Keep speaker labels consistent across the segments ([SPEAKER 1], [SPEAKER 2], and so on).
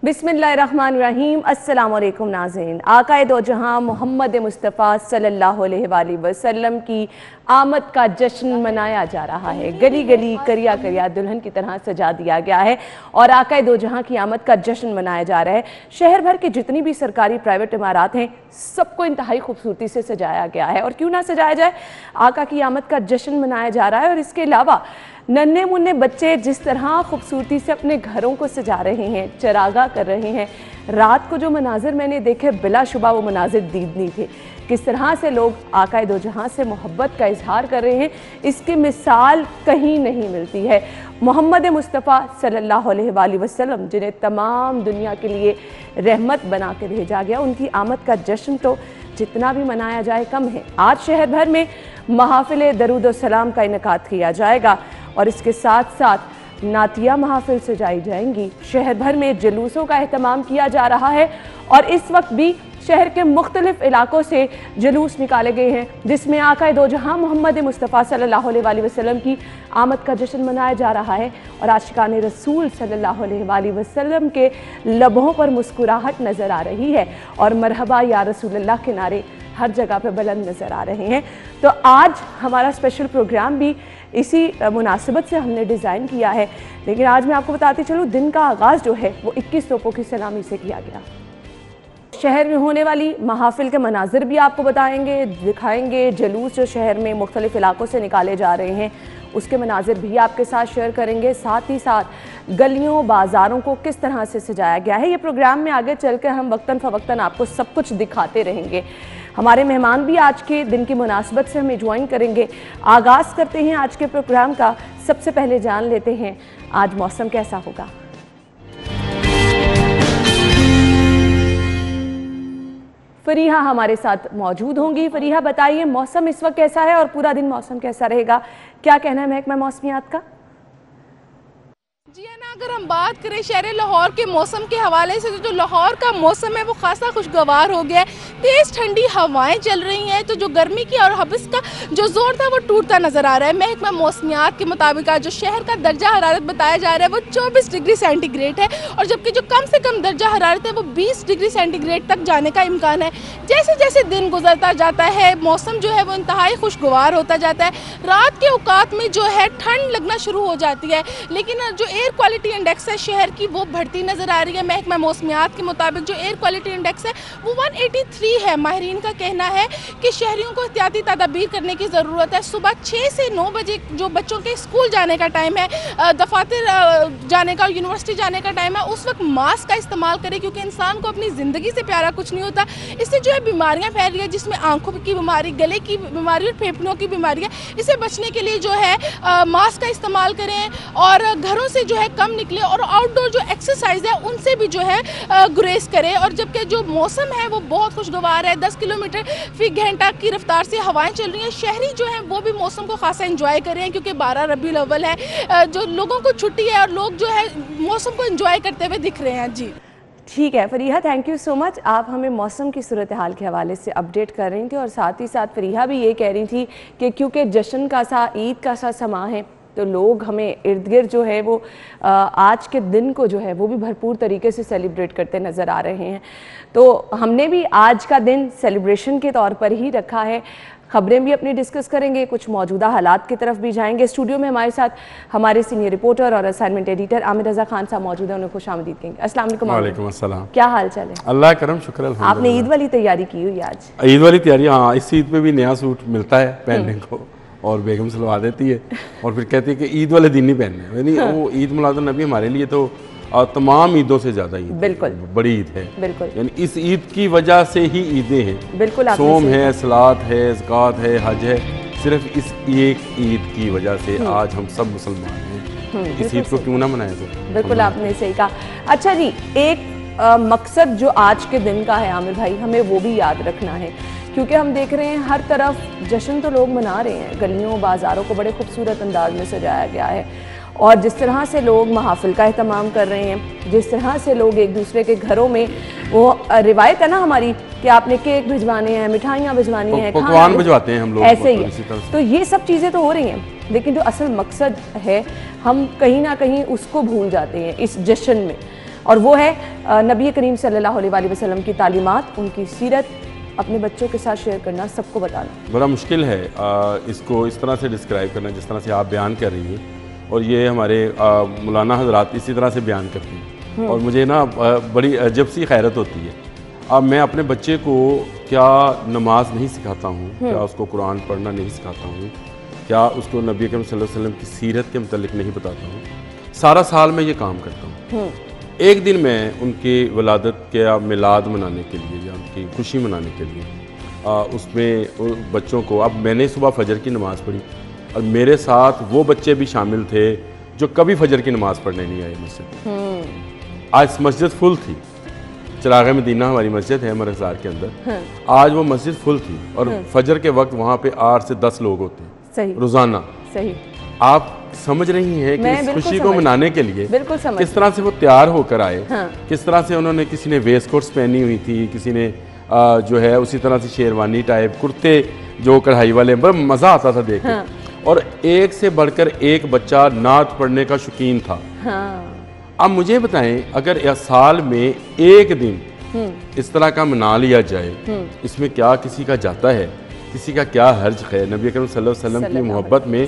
[SPEAKER 1] बिस्मिल्लाहिर्रहमानिर्रहीम। अस्सलाम वालेकुम नाज़रीन। आकाए दो जहां मोहम्मद मुस्तफ़ा सल्लल्लाहु अलैहि वसल्लम की आमद का जश्न मनाया जा रहा है। गली गली करिया करिया दुल्हन की तरह सजा दिया गया है और आकाए दो जहां की आमद का जश्न मनाया जा रहा है। शहर भर के जितनी भी सरकारी प्राइवेट इमारात हैं सबको इंतहाई खूबसूरती से सजाया गया है। और क्यों ना सजाया जाए, आका की आमद का जश्न मनाया जा रहा है। और इसके अलावा नन्हे मुन्ने बच्चे जिस तरह खूबसूरती से अपने घरों को सजा रहे हैं, चरागा कर रहे हैं। रात को जो मनाजिर मैंने देखे बिलाशुबा वो मनाजिर दीदनी थे। किस तरह से लोग आकाए दो जहां से मोहब्बत का इजहार कर रहे हैं, इसकी मिसाल कहीं नहीं मिलती है। मोहम्मद मुस्तफ़ा सल्लल्लाहु अलैहि वसल्लम जिन्हें तमाम दुनिया के लिए रहमत बना के भेजा गया, उनकी आमद का जश्न तो जितना भी मनाया जाए कम है। आज शहर भर में महाफिल दरूद व सलाम का इनेकाद किया जाएगा और इसके साथ साथ नातिया महाफिल सजाई जाएंगी। शहर भर में जुलूसों का एहतमाम किया जा रहा है और इस वक्त भी शहर के मुख्तलिफ इलाकों से जुलूस निकाले गए हैं जिसमें आकाए दो जहां मोहम्मद मुस्तफ़ा सल्लल्लाहु अलैहि वसल्लम की आमद का जश्न मनाया जा रहा है। और आशिकान रसूल सल्लल्लाहु अलैहि वसल्लम के लबों पर मुस्कुराहट नज़र आ रही है और मरहबा या रसूलल्लाह के नारे हर जगह पे बुलंद नज़र आ रहे हैं। तो आज हमारा स्पेशल प्रोग्राम भी इसी मुनासिबत से हमने डिज़ाइन किया है। लेकिन आज मैं आपको बताती चलूँ, दिन का आगाज़ जो है वो 21 तोपों की सलामी से किया गया। शहर में होने वाली महाफिल के मनाजिर भी आपको बताएंगे, दिखाएंगे। जुलूस जो शहर में मुख्तलिफ इलाकों से निकाले जा रहे हैं उसके मनाजिर भी आपके साथ शेयर करेंगे। साथ ही साथ गलियों बाज़ारों को किस तरह से सजाया गया है, ये प्रोग्राम में आगे चलकर हम वक्तन फ़वक्तन आपको सब कुछ दिखाते रहेंगे। हमारे मेहमान भी आज के दिन की मुनासिबत से हमें ज्वाइन करेंगे। आगाज़ करते हैं आज के प्रोग्राम का। सबसे पहले जान लेते हैं आज मौसम कैसा होगा। फरीहा हमारे साथ मौजूद होंगी। फरीहा बताइए, मौसम इस वक्त कैसा है और पूरा दिन मौसम कैसा रहेगा, क्या कहना है महकमा मौसमियात का?
[SPEAKER 2] जी है ना, अगर हम बात करें शहर लाहौर के मौसम के हवाले से, तो जो लाहौर का मौसम है वो खासा खुशगवार हो गया है। तेज़ ठंडी हवाएं चल रही हैं तो जो गर्मी की और हबस का जो जोर था वो टूटता नज़र आ रहा है। महकमा मौसमियात के मुताबिक जो शहर का दर्जा हरारत बताया जा रहा है वो 24 डिग्री सेंटीग्रेड है और जबकि जो कम से कम दर्जा हरारत है वो 20 डिग्री सेंटीग्रेड तक जाने का इम्कान है। जैसे जैसे दिन गुजरता जाता है मौसम जो है वो इंतहाई खुशगवार होता जाता है। रात के औकात में जो है ठंड लगना शुरू हो जाती है, लेकिन जो एयर क्वालिटी इंडेक्स है शहर की वो बढ़ती नज़र आ रही है। महकमा मौसमियात के मुताबिक जो एयर क्वालिटी इंडेक्स है वो 183 है। माहिरीन का कहना है कि शहरियों को एहतियाती तदाबीर करने की ज़रूरत है। सुबह 6 से 9 बजे जो बच्चों के स्कूल जाने का टाइम है, दफातर जाने का, यूनिवर्सिटी जाने का टाइम है, उस वक्त मास्क का इस्तेमाल करें क्योंकि इंसान को अपनी ज़िंदगी से प्यारा कुछ नहीं होता। इससे जो है बीमारियाँ फैल रही है जिसमें आंखों की बीमारी, गले की बीमारी और फेफड़ों की बीमारियाँ। इसे बचने के लिए जो है मास्क का इस्तेमाल करें और घरों से जो है कम निकले और आउटडोर जो एक्सरसाइज है उनसे भी जो है गुरेज करें। और जबकि जो मौसम है वो बहुत खुशगवार है, 10 किलोमीटर फी घंटा की रफ्तार से हवाएं चल रही हैं। शहरी जो हैं वो भी मौसम को खासा एंजॉय कर रहे हैं क्योंकि 12 रबीउल अव्वल है, जो लोगों को छुट्टी है और लोग जो है मौसम को एंजॉय करते हुए दिख रहे हैं। जी
[SPEAKER 1] ठीक है Fariha, thank you so much. आप हमें मौसम की सूरत हाल के हवाले से अपडेट कर रही थी और साथ ही साथ फरीहा भी ये कह रही थी कि क्योंकि जश्न का सा, ईद का सा समा है तो लोग हमें इर्द गिर्द जो है वो आज के दिन को जो है वो भी भरपूर तरीके से सेलिब्रेट करते नज़र आ रहे हैं। तो हमने भी आज का दिन सेलिब्रेशन के तौर पर ही रखा है। खबरें भी अपनी डिस्कस करेंगे, कुछ मौजूदा हालात की तरफ भी जाएंगे। स्टूडियो में हमारे साथ हमारे सीनियर रिपोर्टर और असाइनमेंट एडिटर आमिर रज़ा खान साहब मौजूद हैं, उन्हें खुशामदीद कहेंगे। अस्सलाम वालेकुम।
[SPEAKER 3] अस्सलाम,
[SPEAKER 1] क्या हाल चाल है?
[SPEAKER 3] अल्लाह करम, शुक्र अल्हम्दुलिल्लाह।
[SPEAKER 1] आपने ईद वाली तैयारी की हुई आज?
[SPEAKER 3] ईद वाली तैयारी, हाँ, इस ईद पे भी नया सूट मिलता है पहनने को और बेगम सिलवा देती है और फिर कहती है कि ईद वाले दिन नहीं पहनने। यानी वो ईद मिलादुन नबी हमारे लिए तो तमाम ईदों से ज़्यादा ईद, बिल्कुल बड़ी ईद है। बिल्कुल, यानी इस ईद की वजह से ही ईदें हैं। बिल्कुल, सोम है, सलात है, ज़कात है, हज है। सिर्फ इस एक ईद की वजह से आज हम सब मुसलमान हैं। इस ईद को क्यों ना मनाया जाए? बिल्कुल आपने सही कहा। अच्छा जी, एक मकसद जो आज के दिन का है आमिर भाई, हमें वो भी याद रखना है क्योंकि हम देख रहे हैं हर तरफ जश्न तो लोग मना रहे हैं, गलियों बाज़ारों को बड़े खूबसूरत अंदाज में सजाया गया है और जिस तरह से लोग महाफिल का एहतमाम कर रहे हैं, जिस तरह से लोग एक दूसरे के घरों में, वो रिवायत है ना हमारी कि आपने केक भिजवाने हैं, मिठाइयाँ भिजवानी हैं, पकवान भिजवाते हैं हम लोग,
[SPEAKER 1] ऐसे ही है। तो ये सब चीज़ें तो हो रही हैं लेकिन जो असल मकसद है हम कहीं ना कहीं उसको भूल जाते हैं इस जश्न में। और वो है नबी करीम सल्लल्लाहु अलैहि वसल्लम की तालीमात, उनकी सीरत अपने बच्चों के साथ शेयर करना, सबको बताना।
[SPEAKER 3] बड़ा मुश्किल है इसको इस तरह से डिस्क्राइब करना जिस तरह से आप बयान कर रही हैं, और ये हमारे मौलाना हजरात इसी तरह से बयान करते हैं, और मुझे ना बड़ी अजब सी खैरत होती है। अब मैं अपने बच्चे को क्या नमाज नहीं सिखाता हूँ, क्या उसको कुरान पढ़ना नहीं सिखाता हूँ, क्या उसको नबी करीम सल्लल्लाहु अलैहि वसल्लम की सीरत के मुतल्लिक नहीं बताता हूँ। सारा साल मैं ये काम करता हूँ। एक दिन मैं उनकी वलादत के मिलाद मनाने के लिए या उनकी खुशी मनाने के लिए उसमें बच्चों को, अब मैंने सुबह फजर की नमाज़ पढ़ी और मेरे साथ वो बच्चे भी शामिल थे जो कभी फजर की नमाज़ पढ़ने नहीं आए मस्जिद। आज मस्जिद फुल थी, चिराग मदीना हमारी मस्जिद है मरज़ार के अंदर। आज वो मस्जिद फुल थी और फजर के वक्त वहाँ पे 8 से 10 लोग होते हैं रोज़ाना।
[SPEAKER 1] सही।
[SPEAKER 3] आप समझ रही हैं कि इस खुशी को मनाने के लिए किस तरह से वो तैयार होकर आए। किस तरह से उन्होंने, किसी ने वेस्ट कोट्स पहनी हुई थी, किसी ने जो है उसी तरह से शेरवानी टाइप कुर्ते जो कढ़ाई वाले, बड़ा मज़ा आता था देख के। और एक से बढ़कर एक बच्चा नात पढ़ने का शौकीन था। अब मुझे बताएं, अगर या साल में एक दिन इस तरह का मना लिया जाए, इसमें क्या किसी का जाता है, किसी का क्या हर्ज है। नबी करीम सल्लल्लाहु अलैहि वसल्लम की मोहब्बत में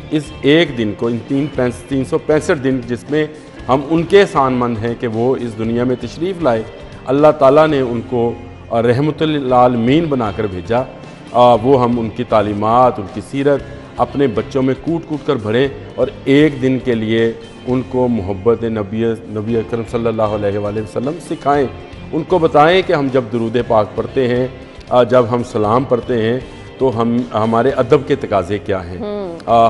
[SPEAKER 3] इस एक दिन को, इन 365 दिन जिसमें हम उनके एहसानमंद हैं कि वो इस दुनिया में तशरीफ़ लाए, अल्लाह ताला ने उनको रहमतुल आलमीन बनाकर भेजा। वो हम उनकी तालीमात, उनकी सीरत अपने बच्चों में कूट कूट कर भरें और एक दिन के लिए उनको मोहब्बत नबी अकरम सल्लल्लाहु अलैहि वसल्लम सिखाएं। उनको बताएं कि हम जब दुरूद पाक पढ़ते हैं, जब हम सलाम पढ़ते हैं, तो हमारे अदब के तकाज़े क्या हैं।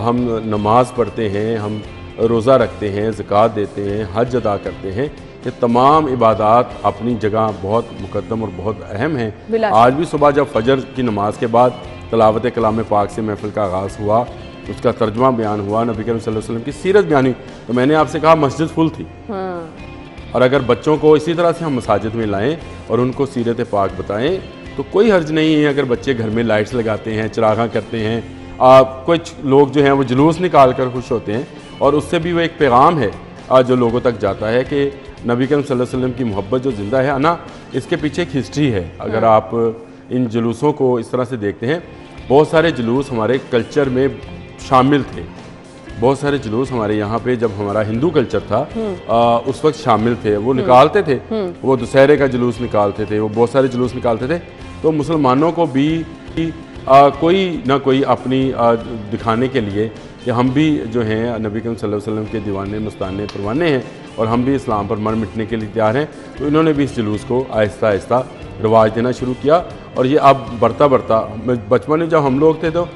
[SPEAKER 3] हम नमाज पढ़ते हैं, हम रोज़ा रखते हैं, ज़कात देते हैं, हज अदा करते हैं। ये तमाम इबादात अपनी जगह बहुत मुकद्दम और बहुत अहम हैं। आज भी सुबह जब फजर की नमाज के बाद तिलावत कलाम पाक से महफिल का आगाज़ हुआ, उसका तर्जुमा बयान हुआ, नबी करीम सल्लल्लाहु अलैहि वसल्लम की सीरत बयान हुई, तो मैंने आपसे कहा मस्जिद फुल थी। और अगर बच्चों को इसी तरह से हम मसाजिद में लाएँ और उनको सीरत पाक बताएँ तो कोई हर्ज नहीं है। अगर बच्चे घर में लाइट्स लगाते हैं, चिरागा करते हैं, कुछ लोग जो हैं वो जुलूस निकाल कर खुश होते हैं, और उससे भी वो एक पैगाम है जो लोगों तक जाता है कि नबी करीम सल्लल्लाहु अलैहि वसल्लम की मोहब्बत जो ज़िंदा है ना, इसके पीछे एक हिस्ट्री है। अगर आप इन जुलूसों को इस तरह से देखते हैं, बहुत सारे जुलूस हमारे कल्चर में शामिल थे। बहुत सारे जुलूस हमारे यहाँ पे जब हमारा हिंदू कल्चर था उस वक्त शामिल थे, वो निकालते थे। वो दशहरे का जुलूस निकालते थे, वो बहुत सारे जुलूस निकालते थे। तो मुसलमानों को भी कोई ना कोई अपनी दिखाने के लिए कि हम भी जो हैं नबी करीम सल्लल्लाहु अलैहि वसल्लम के दीवाने मस्ताने परवाने हैं और हम भी इस्लाम पर मर मिटने के लिए तैयार हैं, तो इन्होंने भी इस जुलूस को आहिस्ता आहिस्ता रवाज देना शुरू किया। और ये अब बढ़ता बढ़ता, बचपन में जब हम लोग थे तो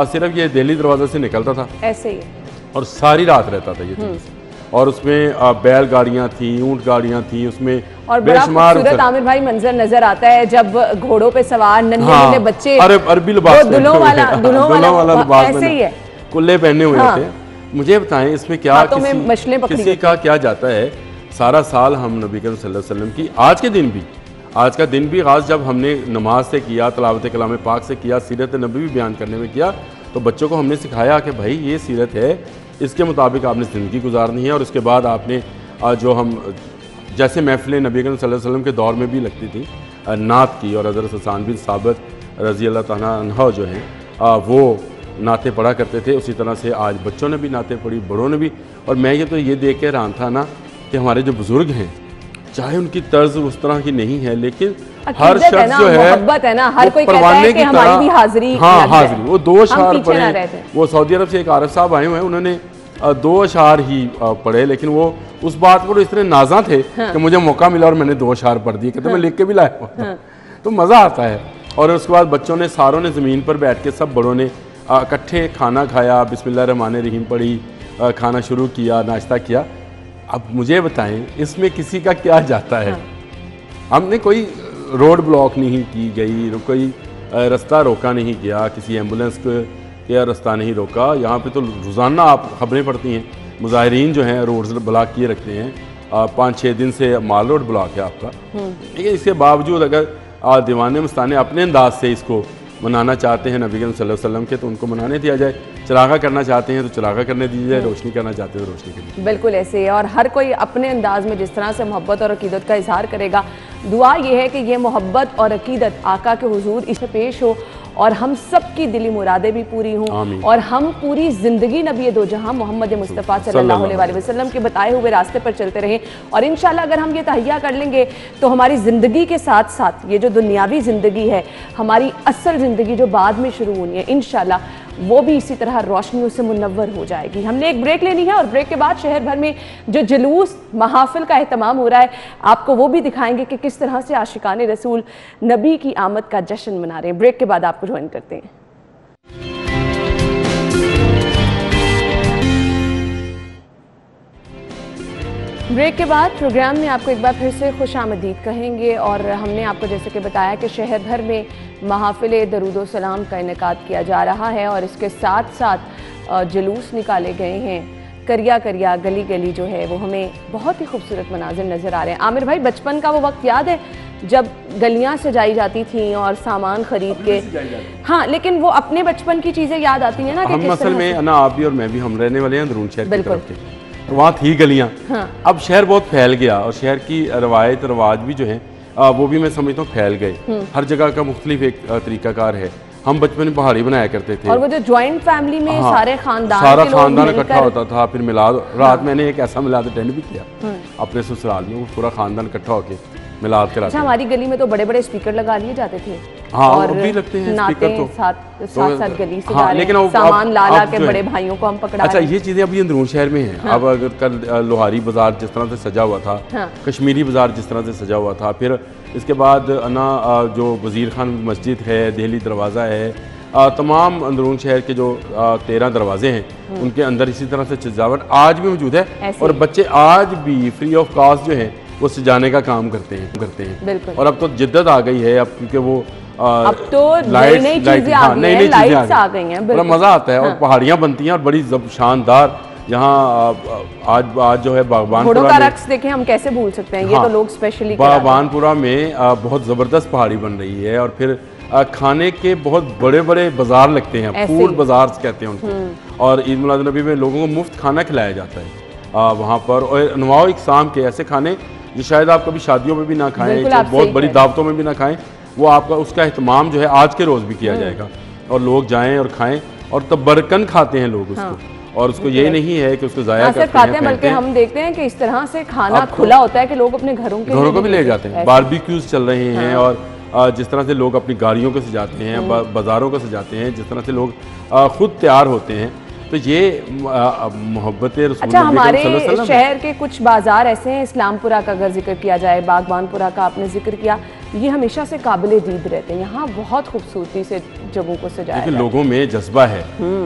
[SPEAKER 3] सिर्फ ये दिल्ली दरवाज़ा से निकलता था
[SPEAKER 1] ऐसे ही,
[SPEAKER 3] और सारी रात रहता था ये जुलूस। और उसमें बैलगाड़ियाँ थी, ऊँट गाड़ियाँ थी, उसमें
[SPEAKER 1] और बड़ा खूबसूरत आमिर भाई मंजर नजर आता है जब घोड़ों पे सवार नन्हे बच्चे,
[SPEAKER 3] अरबी लिबास,
[SPEAKER 1] दुल्हों वाला लिबास ऐसे ही है,
[SPEAKER 3] कुल्ले पहने हुए होते हैं। मुझे बताएं इसमें क्या किसी का क्या जाता है। सारा साल हम नबी करीम सल्लल्लाहु अलैहि वसल्लम की आज का दिन भी खास जब हमने नमाज से किया, तिलावत कलाम पाक से किया, सीरत नबी भी बयान करने में किया, तो बच्चों को हमने सिखाया कि भाई ये सीरत है, इसके मुताबिक आपने ज़िंदगी गुजारनी है। और उसके बाद आपने जो हम जैसे महफिलें नबी करीम सल्लल्लाहु अलैहि वसल्लम के दौर में भी लगती थी नात की, और हज़रत हसन बिन साबित रज़ी अल्लाह तआला अन्हु जो हैं वो नाते पढ़ा करते थे, उसी तरह से आज बच्चों ने भी नाते पढ़ी, बड़ों ने भी। और मैं ये देख के हैरान था ना कि हमारे जो बुज़ुर्ग हैं, चाहे उनकी तर्ज उस तरह की नहीं है, लेकिन हर शख्स जो है
[SPEAKER 1] मोहब्बत है ना, हर कोई कहता है कि हमारी भी हाजिरी,
[SPEAKER 3] हाजिरी। वो 2 अशआर पढ़े, वो सऊदी अरब से एक आरिफ साहब आए हुए हैं, उन्होंने 2 अशआर ही पढ़े, लेकिन वो उस बात पर इतने नाजा थे कि मुझे मौका मिला और मैंने 2 अशआर पढ़ दिए, कहते मैं लिख के भी लाया। तो मज़ा आता है। और उसके बाद बच्चों ने, सारों ने ज़मीन पर बैठ के, सब बड़ों ने इकट्ठे खाना खाया, बिस्मिल्लाह रहमान रहीम पढ़ी, खाना शुरू किया, नाश्ता किया। अब मुझे बताएं इसमें किसी का क्या जाता है। हमने कोई रोड ब्लॉक नहीं की गई, कोई रास्ता रोका नहीं गया, किसी एम्बुलेंस का रास्ता नहीं रोका। यहाँ पे तो रोज़ाना आप खबरें पढ़ती हैं, मुजाहिरीन जो हैं रोड्स ब्लॉक किए रखते हैं। 5-6 दिन से माल रोड ब्लॉक है आपका। लेकिन इसके बावजूद अगर दीवाने मस्ताने अपने अंदाज से इसको मनाना चाहते हैं नबी करीम सल्लल्लाहु अलैहि वसल्लम के, तो उनको मनाने दिया जाए। चरागा करना चाहते हैं तो चरागा करने दीजिए, रोशनी करना चाहते हैं तो रोशनी करिए।
[SPEAKER 1] बिल्कुल ऐसे है, और हर कोई अपने अंदाज में जिस तरह से मोहब्बत और अकीदत का इजहार करेगा। दुआ ये है कि ये मोहब्बत और अकीदत आका के हुजूर इसमें पेश हो और हम सब की दिली मुरादें भी पूरी हों और हम पूरी ज़िंदगी नबी दो जहां मोहम्मद मुस्तफ़ा सल्लल्लाहु अलैहि वसल्लम के बताए हुए रास्ते पर चलते रहें। और इंशाल्लाह अगर हम ये तहैया कर लेंगे तो हमारी ज़िंदगी के साथ साथ ये जो दुनियावी ज़िंदगी है, हमारी असल ज़िंदगी जो बाद में शुरू होनी है, इंशाल्लाह वो भी इसी तरह रोशनियों से मुनव्वर हो जाएगी। हमने एक ब्रेक लेनी है और ब्रेक के बाद शहर भर में जो जुलूस महाफिल का एहतमाम हो रहा है, आपको वो भी दिखाएंगे कि किस तरह से आशिकाने रसूल नबी की आमद का जश्न मना रहे हैं। ब्रेक के बाद आपको ज्वाइन करते हैं। ब्रेक के बाद प्रोग्राम में आपको एक बार फिर से खुश आमदीद कहेंगे और हमने आपको जैसे कि बताया कि शहर भर में महाफिल दरूद सलाम का इनेकाद किया जा रहा है और इसके साथ साथ जुलूस निकाले गए हैं। करिया करिया गली गली जो है वो हमें बहुत ही खूबसूरत मनाजिर नज़र आ रहे हैं। आमिर भाई, बचपन का वो वक्त याद है जब गलियां सजाई जाती थी और सामान खरीद के? हाँ, लेकिन वो अपने बचपन की चीज़ें याद आती हैं ना कि
[SPEAKER 3] हम असल में ना, आप भी और मैं भी, हम रहने वाले हैं अंदरून शहर की तरफ के, तो वहाँ थी गलियाँ।
[SPEAKER 1] हाँ।
[SPEAKER 3] अब शहर बहुत फैल गया और शहर की रवायत रवाज भी जो है वो भी मैं समझता हूँ फैल गए। हर जगह का मुख्तलिफ एक तरीकाकार है। हम बचपन में पहाड़ी बनाया करते थे
[SPEAKER 1] और वो जो ज्वाइंट फैमिली में
[SPEAKER 3] हाँ,
[SPEAKER 1] सारे खानदान
[SPEAKER 3] सारा
[SPEAKER 1] के लोग
[SPEAKER 3] खानदान इकट्ठा होता था। फिर मिलाद रात,
[SPEAKER 1] हाँ।
[SPEAKER 3] मैंने एक ऐसा मिलाद अटेंड भी किया अपने ससुराल में, वो पूरा खानदान इकट्ठा होके मिलाद कराते।
[SPEAKER 1] अच्छा, हमारी गली में तो बड़े बड़े स्पीकर लगा लिए जाते थे।
[SPEAKER 3] हाँ,
[SPEAKER 1] और
[SPEAKER 3] भी लगते हैं स्पीकर तो
[SPEAKER 1] साथ गली से
[SPEAKER 3] हाँ, लेकिन
[SPEAKER 1] सामान ला ला के बड़े भाइयों को हम पकड़ा।
[SPEAKER 3] अच्छा, ये चीज़ें अभी अंदरून शहर में हैं। अब अगर कल लोहारी बाजार जिस तरह से सजा हुआ था, कश्मीरी बाजार जिस तरह से सजा हुआ था, फिर इसके बाद ना जो वज़ीर खान मस्जिद है, दिल्ली दरवाज़ा है, तमाम अंदरून शहर के जो 13 दरवाजे हैं उनके अंदर इसी तरह से सजावट आज भी मौजूद है और बच्चे आज भी फ्री ऑफ कॉस्ट जो है वो सजाने का काम करते हैं। और अब तो जिद्दत आ गई है, अब क्योंकि वो
[SPEAKER 1] अब तो नई चीजें आ गई हैं, बड़ा
[SPEAKER 3] मज़ा आता है। और पहाड़ियाँ बनती हैं और बड़ी शानदार, यहाँ आज जो है बागबानपुरा
[SPEAKER 1] का रक्स देखें, हम कैसे भूल सकते हैं। ये तो लोग स्पेशली
[SPEAKER 3] बागबानपुरा में बहुत ज़बरदस्त पहाड़ी बन रही है और फिर खाने के बहुत बड़े बड़े बाजार लगते हैं, फूड बाजार कहते हैं उनको। और ईद मिलाद नबी में लोगों को मुफ्त खाना खिलाया जाता है वहाँ पर, और अनवाओ इकसाम के ऐसे खाने जो शायद आप कभी शादियों में भी ना खाएं, जो बहुत बड़ी दावतों में भी ना खाएं, वो आपका उसका एहतमाम जो है आज के रोज़ भी किया जाएगा और लोग जाएं और खाएं और तबरकन खाते हैं लोग उसको। और उसको ये नहीं है कि उसको ज़ाया करते हैं,
[SPEAKER 1] बल्कि हम देखते हैं कि इस तरह से खाना खुला होता है कि लोग अपने घरों को
[SPEAKER 3] भी ले जाते हैं। बारबेक्यूज चल रहे हैं और जिस तरह से लोग अपनी गाड़ियों को सजाते हैं, बाज़ारों को सजाते हैं, जिस तरह से लोग खुद तैयार होते हैं, तो ये मोहब्बत रसूल।
[SPEAKER 1] अच्छा, हमारे शहर के कुछ बाजार ऐसे हैं, इस्लामपुरा का अगर जिक्र किया जाए, बागबानपुरा का आपने जिक्र किया, ये हमेशा से काबिल दीद रहते हैं। यहाँ बहुत खूबसूरती से जगहों को सजाया है।
[SPEAKER 3] लोगों में जज्बा है,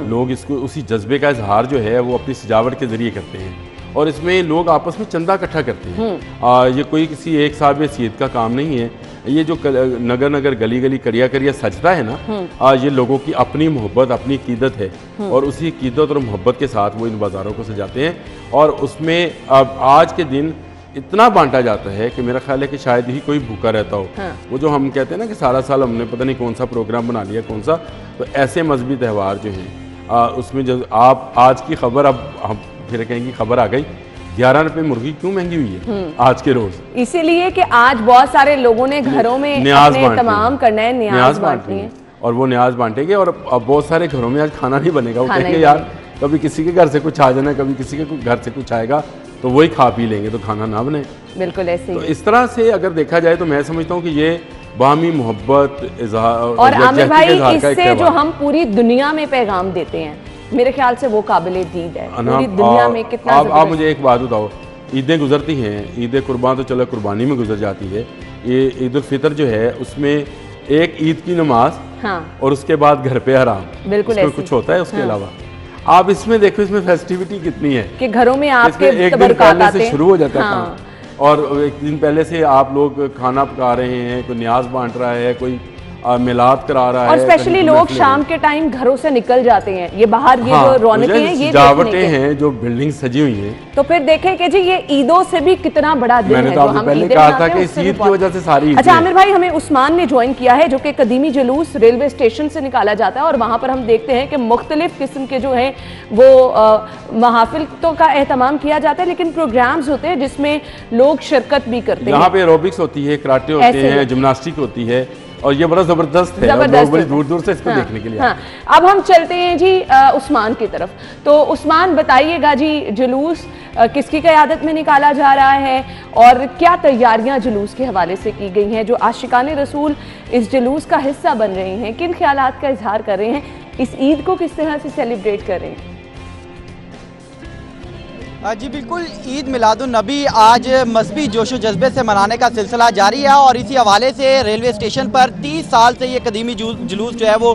[SPEAKER 3] लोग इसको उसी जज्बे का इजहार जो है वो अपनी सजावट के जरिए करते हैं और इसमें लोग आपस में चंदा इकट्ठा करते हैं। ये कोई किसी एक साहब हैसियत का काम नहीं है। ये जो नगर नगर गली गली करिया करिया सजता है ना, ये लोगों की अपनी मोहब्बत, अपनी अकीदत है और उसी अकीदत और मोहब्बत के साथ वो इन बाज़ारों को सजाते हैं। और उसमें अब आज के दिन इतना बांटा जाता है कि मेरा ख्याल है कि शायद ही कोई भूखा रहता हो। वो जो हम कहते हैं ना कि सारा साल हमने पता नहीं कौन सा प्रोग्राम बना लिया, कौन सा, तो ऐसे मजहबी त्यौहार जो हैं उसमें जो आप आज की खबर, अब हम फिर कहेंगे खबर आ गई, 11 रुपए मुर्गी क्यों महंगी हुई है आज के रोज?
[SPEAKER 1] इसीलिए कि आज बहुत सारे लोगों ने घरों में तमाम करना है, न्याज बांटनी है
[SPEAKER 3] और वो न्याज बांटेंगे। और अब बहुत सारे घरों में आज खाना नहीं बनेगा, वो कहेंगे यार कभी किसी के घर से कुछ आ जाना, कभी किसी के घर से कुछ आएगा, तो वही खा पी लेंगे, तो खाना ना बने।
[SPEAKER 1] बिल्कुल ऐसे ही।
[SPEAKER 3] तो इस तरह से अगर देखा जाए तो मैं समझता हूँ कि ये बाहमी मोहब्बत
[SPEAKER 1] और आमिर भाई, इससे जो हम पूरी दुनिया में पैगाम देते हैं, मेरे ख्याल से वो काबिल दीद है पूरी दुनिया में। कितना
[SPEAKER 3] आप मुझे एक बात बताओ, ईदें गुजरती हैं, ईद कुर्बान तो चलो कुर्बानी में गुजर जाती है, ये ईद उल फितर जो है उसमें एक ईद की नमाज, हाँ, और उसके बाद घर पे आराम, बिल्कुल कुछ होता है उसके अलावा। आप इसमें देखो, इसमें फेस्टिविटी कितनी है
[SPEAKER 1] कि घरों में आपके
[SPEAKER 3] एक दिन पहले से शुरू हो जाता है और एक दिन पहले से आप लोग खाना पका रहे हैं, कोई न्याज बांट रहा है, कोई मिलाद करा रहा है।
[SPEAKER 1] और स्पेशली लोग शाम के टाइम घरों से निकल जाते हैं, ये बाहर ये जो रौनकें हैं, ये
[SPEAKER 3] सजावटें हैं, जो बिल्डिंग सजी हुई हैं।
[SPEAKER 1] तो फिर देखें कि जी ये ईदों से भी कितना बड़ा दिन है,
[SPEAKER 3] मैंने तो आपसे पहले कहा था कि इस ईद की वजह से सारी।
[SPEAKER 1] अच्छा आमिर भाई, हमें उस्मान ने ज्वाइन किया है, जो कि कदीमी जुलूस रेलवे स्टेशन से निकाला जाता है और वहां पर हम देखते हैं कि मुख्तलिफ किस्म के जो है वो महाफिल तो का एहतमाम किया जाता है, लेकिन प्रोग्राम्स होते हैं जिसमें लोग शिरकत भी करते हैं।
[SPEAKER 3] यहाँ पे एरोबिक्स होती है, कराटे होते हैं, जिम्नास्टिक होती है और ये बड़ा जबरदस्त है, लोग बड़ी दूर दूर से इसको देखने के लिए।
[SPEAKER 1] हाँ, अब हम चलते हैं जी उस्मान की तरफ। तो उस्मान बताइएगा जी, जुलूस किसकी क़यादत में निकाला जा रहा है और क्या तैयारियां जुलूस के हवाले से की गई हैं? जो आशिकाने रसूल इस जुलूस का हिस्सा बन रहे हैं, किन ख्यालात का इजहार कर रहे हैं, इस ईद को किस तरह से सेलिब्रेट कर रहे हैं?
[SPEAKER 4] जी बिल्कुल, ईद मिलादुन्नबी आज मजहबी जोशो जज्बे से मनाने का सिलसिला जारी है और इसी हवाले से रेलवे स्टेशन पर 30 साल से ये कदीमी जुलूस जो है वो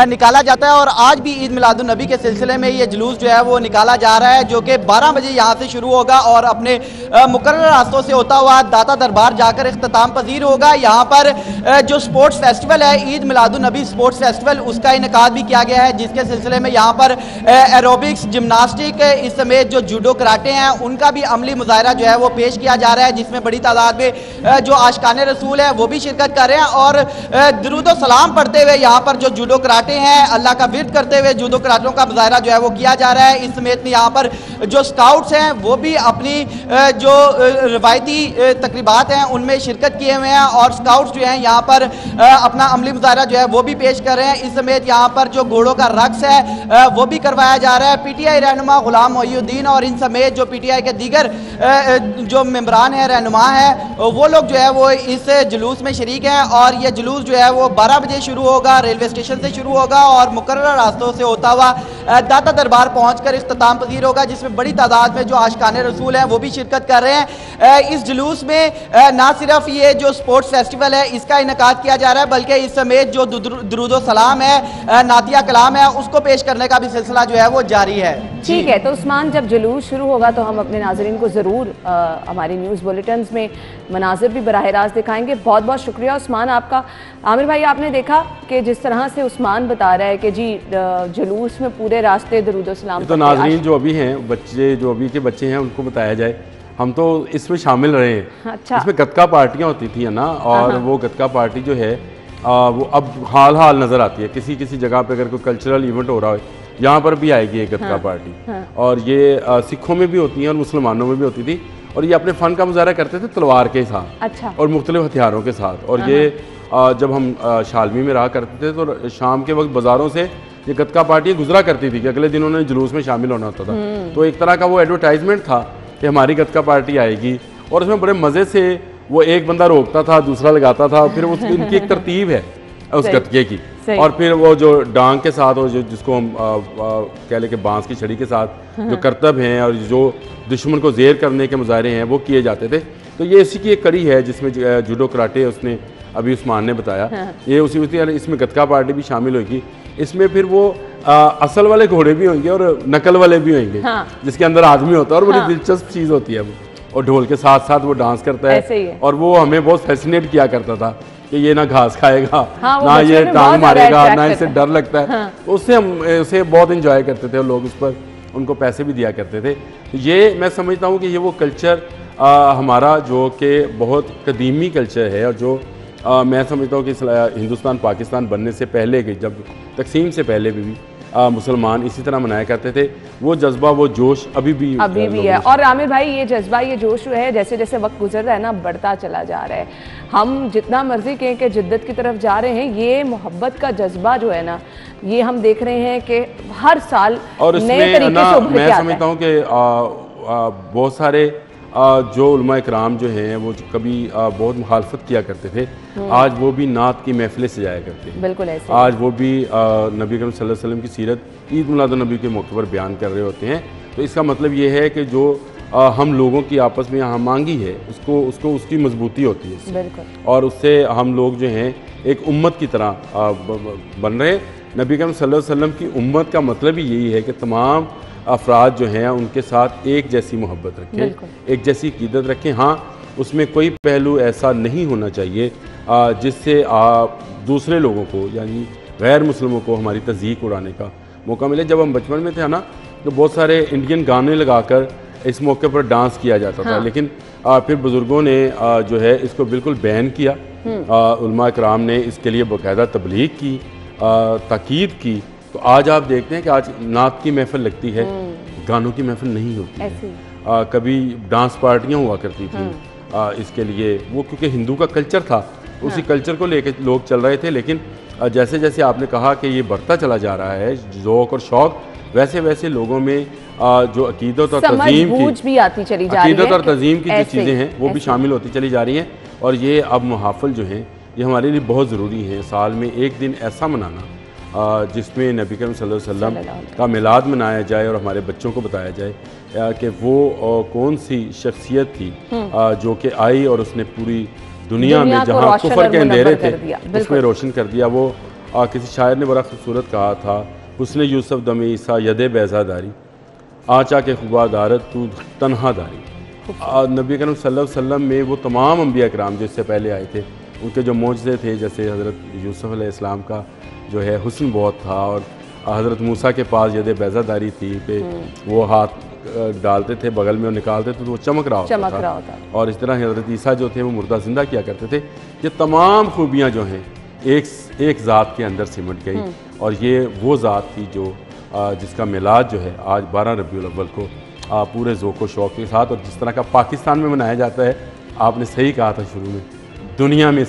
[SPEAKER 4] निकाला जाता है और आज भी ईद मिलादुन्नबी के सिलसिले में ये जुलूस जो है वो निकाला जा रहा है, जो कि 12 बजे यहाँ से शुरू होगा और अपने मुकर्रर रास्तों से होता हुआ दाता दरबार जाकर इख्तिताम पजीर होगा। यहाँ पर जो स्पोर्ट्स फेस्टिवल है, ईद मिलादुन्नबी स्पोर्ट्स फेस्टिवल, उसका इनेकाद भी किया गया है, जिसके सिलसिले में यहाँ पर एरोबिक्स, जिम्नास्टिक, इस समेत जो जूडो हैं उनका भी अमली मुजाहरा जो है वो पेश किया जा रहा है, जिसमें बड़ी तादाद में जो आशिकाने रसूल है वो भी शिरकत कर रहे हैं और दुरूद सलाम पढ़ते हुए यहाँ पर जो जूडो कराटे हैं, अल्लाह का विर्द करते हुए जूडो कराटों का मुजाहरा जो है वो किया जा रहा है। इस समेत यहाँ पर जो स्काउट्स हैं वो भी अपनी जो रवायती तकरीबात हैं उनमें शिरकत किए हुए हैं और स्काउट्स जो हैं यहाँ पर अपना अमली मुजाहरा जो है वो भी पेश कर रहे हैं। इस समेत यहाँ पर जो घोड़ों का रक्स है वो भी करवाया जा रहा है। PTI रहनुमा गुलाम मोहिउद्दीन और इन समेत जो PTI के दीगर जो मेंबरान हैं, रहनुमा हैं, वो लोग जो है वो इस जुलूस में शरीक हैं और ये जुलूस जो है वो 12 बजे शुरू होगा, रेलवे स्टेशन से शुरू होगा और मुकर्रर रास्तों से होता हुआ दाता दरबार पहुंचकर इख्तिताम पजीर होगा, जिसमें बड़ी तादाद में जो आशिकाने रसूल हैं वो भी शिरकत कर रहे हैं। इस जुलूस में ना सिर्फ ये जो स्पोर्ट्स फेस्टिवल है इसका इनेकाद किया जा रहा है, बल्कि इस समेत जो दुरूद सलाम है, नातिया कलाम है, उसको पेश करने का भी सिलसिला जो है वो जारी है।
[SPEAKER 1] ठीक है, तो उस्मान, जब जुलूस शुरू होगा तो हम अपने नाज़रीन को ज़रूर हमारी न्यूज़ बुलेटिन्स में मनाजिर भी बराह रास्त दिखाएंगे। बहुत बहुत शुक्रिया उस्मान आपका। आमिर भाई, आपने देखा कि जिस तरह से उस्मान बता रहा है कि जी जुलूस में पूरे रास्ते दरूद सलाम।
[SPEAKER 3] तो नाज़रीन जो अभी हैं, बच्चे जो अभी के बच्चे हैं उनको बताया जाए, हम तो इसमें शामिल रहे हैं।
[SPEAKER 1] अच्छा।
[SPEAKER 3] इसमें गतका पार्टियाँ होती थी ना, और वो गतका पार्टी जो है वो अब हाल नज़र आती है। किसी किसी जगह पे अगर कोई कल्चरल इवेंट हो रहा है, यहाँ पर भी आएगी एक गतका पार्टी। और ये सिखों में भी होती है और मुसलमानों में भी होती थी और ये अपने फ़न का मुजाहरा करते थे तलवार के साथ।
[SPEAKER 1] अच्छा। और
[SPEAKER 3] मुख्तलिफ हथियारों के साथ। और ये जब हम शालमी में रहा करते थे तो शाम के वक्त बाज़ारों से ये गतका पार्टी गुजरा करती थी कि अगले दिन उन्होंने जुलूस में शामिल होना होता था। तो एक तरह का वो एडवर्टाइजमेंट था कि हमारी गतका पार्टी आएगी और उसमें बड़े मज़े से वो एक बंदा रोकता था, दूसरा लगाता था, फिर उसकी इनकी एक तरतीब है उस गतके की। और फिर वो जो डांग के साथ और जो जिसको हम कह लें कि बांस की छड़ी के साथ जो करतब हैं और जो दुश्मन को ज़ेर करने के मुजाहरे हैं वो किए जाते थे। तो ये इसी की एक कड़ी है जिसमें जूडो कराटे उसने अभी उस्मान ने बताया। ये उसी इसमें गतका पार्टी भी शामिल होगी। इसमें फिर वो असल वाले घोड़े भी होंगे और नकल वाले भी होंगे। जिसके अंदर आदमी होता है और बड़ी दिलचस्प चीज़ होती है वो, और ढोल के साथ साथ वो डांस करता है। और वो हमें बहुत फैसिनेट किया करता था कि ये ना घास खाएगा, ना ये टांग मारेगा, ना इसे डर लगता है। उससे हम उसे बहुत इंजॉय करते थे और लोग उस पर उनको पैसे भी दिया करते थे। ये मैं समझता हूँ कि ये वो कल्चर हमारा जो कि बहुत कदीमी कल्चर है और जो मैं समझता हूँ कि हिंदुस्तान पाकिस्तान बनने से पहले की, जब तकसीम से पहले भी मुसलमान इसी तरह मनाया करते थे, वो जज्बा, वो जोश अभी भी
[SPEAKER 1] है। और आमिर भाई, ये जज्बा, ये जोश जो है जैसे जैसे वक्त गुजर रहा है ना, बढ़ता चला जा रहा है। हम जितना मर्जी कहें कि जिद्दत की तरफ जा रहे हैं, ये मोहब्बत का जज्बा जो है ना, ये हम देख रहे हैं कि हर साल
[SPEAKER 3] और
[SPEAKER 1] नए तरीके से उभर के आता है।
[SPEAKER 3] मैं समझता हूँ कि बहुत सारे जो उलमा इकराम जो हैं वो कभी बहुत मुखालफत किया करते थे, आज वो भी नात की महफिलें सजाया करते हैं।
[SPEAKER 1] बिल्कुल ऐसे। आज
[SPEAKER 3] वो भी नबी करीम सल्लल्लाहु अलैहि वसल्लम की सीरत ईद मिलादुन्नबी के मौके पर बयान कर रहे होते हैं। तो इसका मतलब ये है कि जो हम लोगों की आपस में हम मांगी है उसको उसकी मजबूती होती है।
[SPEAKER 1] बिल्कुल।
[SPEAKER 3] और उससे हम लोग जो हैं एक उम्मत की तरह बन रहे हैं। नबी करीम सल्लल्लाहु अलैहि वसल्लम की उम्मत का मतलब ही यही है कि तमाम अफराद जो हैं उनके साथ एक जैसी मोहब्बत रखें, एक जैसी क़ीदत रखें। हाँ, उसमें कोई पहलू ऐसा नहीं होना चाहिए जिससे दूसरे लोगों को यानी गैर मुस्लिमों को हमारी तज़ीक उड़ाने का मौका मिले। जब हम बचपन में थे ना तो बहुत सारे इंडियन गाने लगाकर इस मौके पर डांस किया जाता था, लेकिन फिर बुज़ुर्गों ने जो है इसको बिल्कुल बैन किया। उलमा कराम ने इसके लिए बाकायदा तबलीग की, ताकीद की। तो आज आप देखते हैं कि आज नात की महफिल लगती है, गानों की महफिल नहीं होती है। कभी डांस पार्टियाँ हुआ करती थी इसके लिए, वो क्योंकि हिंदू का कल्चर था, उसी कल्चर को लेकर लोग चल रहे थे। लेकिन जैसे जैसे आपने कहा कि ये बढ़ता चला जा रहा है ज़ौक़ और शौक़, वैसे वैसे लोगों में जो अकीदत और तज़ीम की
[SPEAKER 1] भी आती चली जा रही है,
[SPEAKER 3] अकीदत और तज़ीम की जो चीज़ें हैं वो भी शामिल होती चली जा रही हैं। और ये अब महाफ़िल जो हैं ये हमारे लिए बहुत ज़रूरी है। साल में एक दिन ऐसा मनाना जिसमें नबी करीम सल्लल्लाहु अलैहि वसल्लम का मिलाद मनाया जाए और हमारे बच्चों को बताया जाए कि वो कौन सी शख्सियत थी जो कि आई और उसने पूरी दुनिया में जहाँ कुफर के अंधेरे थे उसमें रोशन कर दिया। वो किसी शायर ने बड़ा खूबसूरत कहा था, उसने यूसुफ दमे ईसा यदे बैज़ादारी आचा के खुबा दारत तू तन्हा दारी। नबी करीम सल्लल्लाहु अलैहि वसल्लम में वो तमाम अंबिया कराम जो इससे पहले आए थे उनके जो मोजज़े थे, जैसे हज़रत यूसुफ अलैहिस्सलाम का जो है हुस्न बहुत था, और हज़रत मूसा के पास यदे बैज़ादारी थी पे वो हाथ डालते थे बगल में और निकालते थे तो वो चमक रहा होता था। और इस तरह हज़रत ईसा जो थे वो मुर्दा ज़िंदा किया करते थे। ये तमाम खूबियाँ जो हैं एक ज़ात के अंदर सिमट गई, और ये वो ज़ात थी जो जिसका मिलाद जो है आज 12 रबीउल अव्वल को पूरे ज़ौक़ व शौक़ के साथ, और जिस तरह का पाकिस्तान में मनाया जाता है, आपने सही कहा था शुरू में, दुनिया में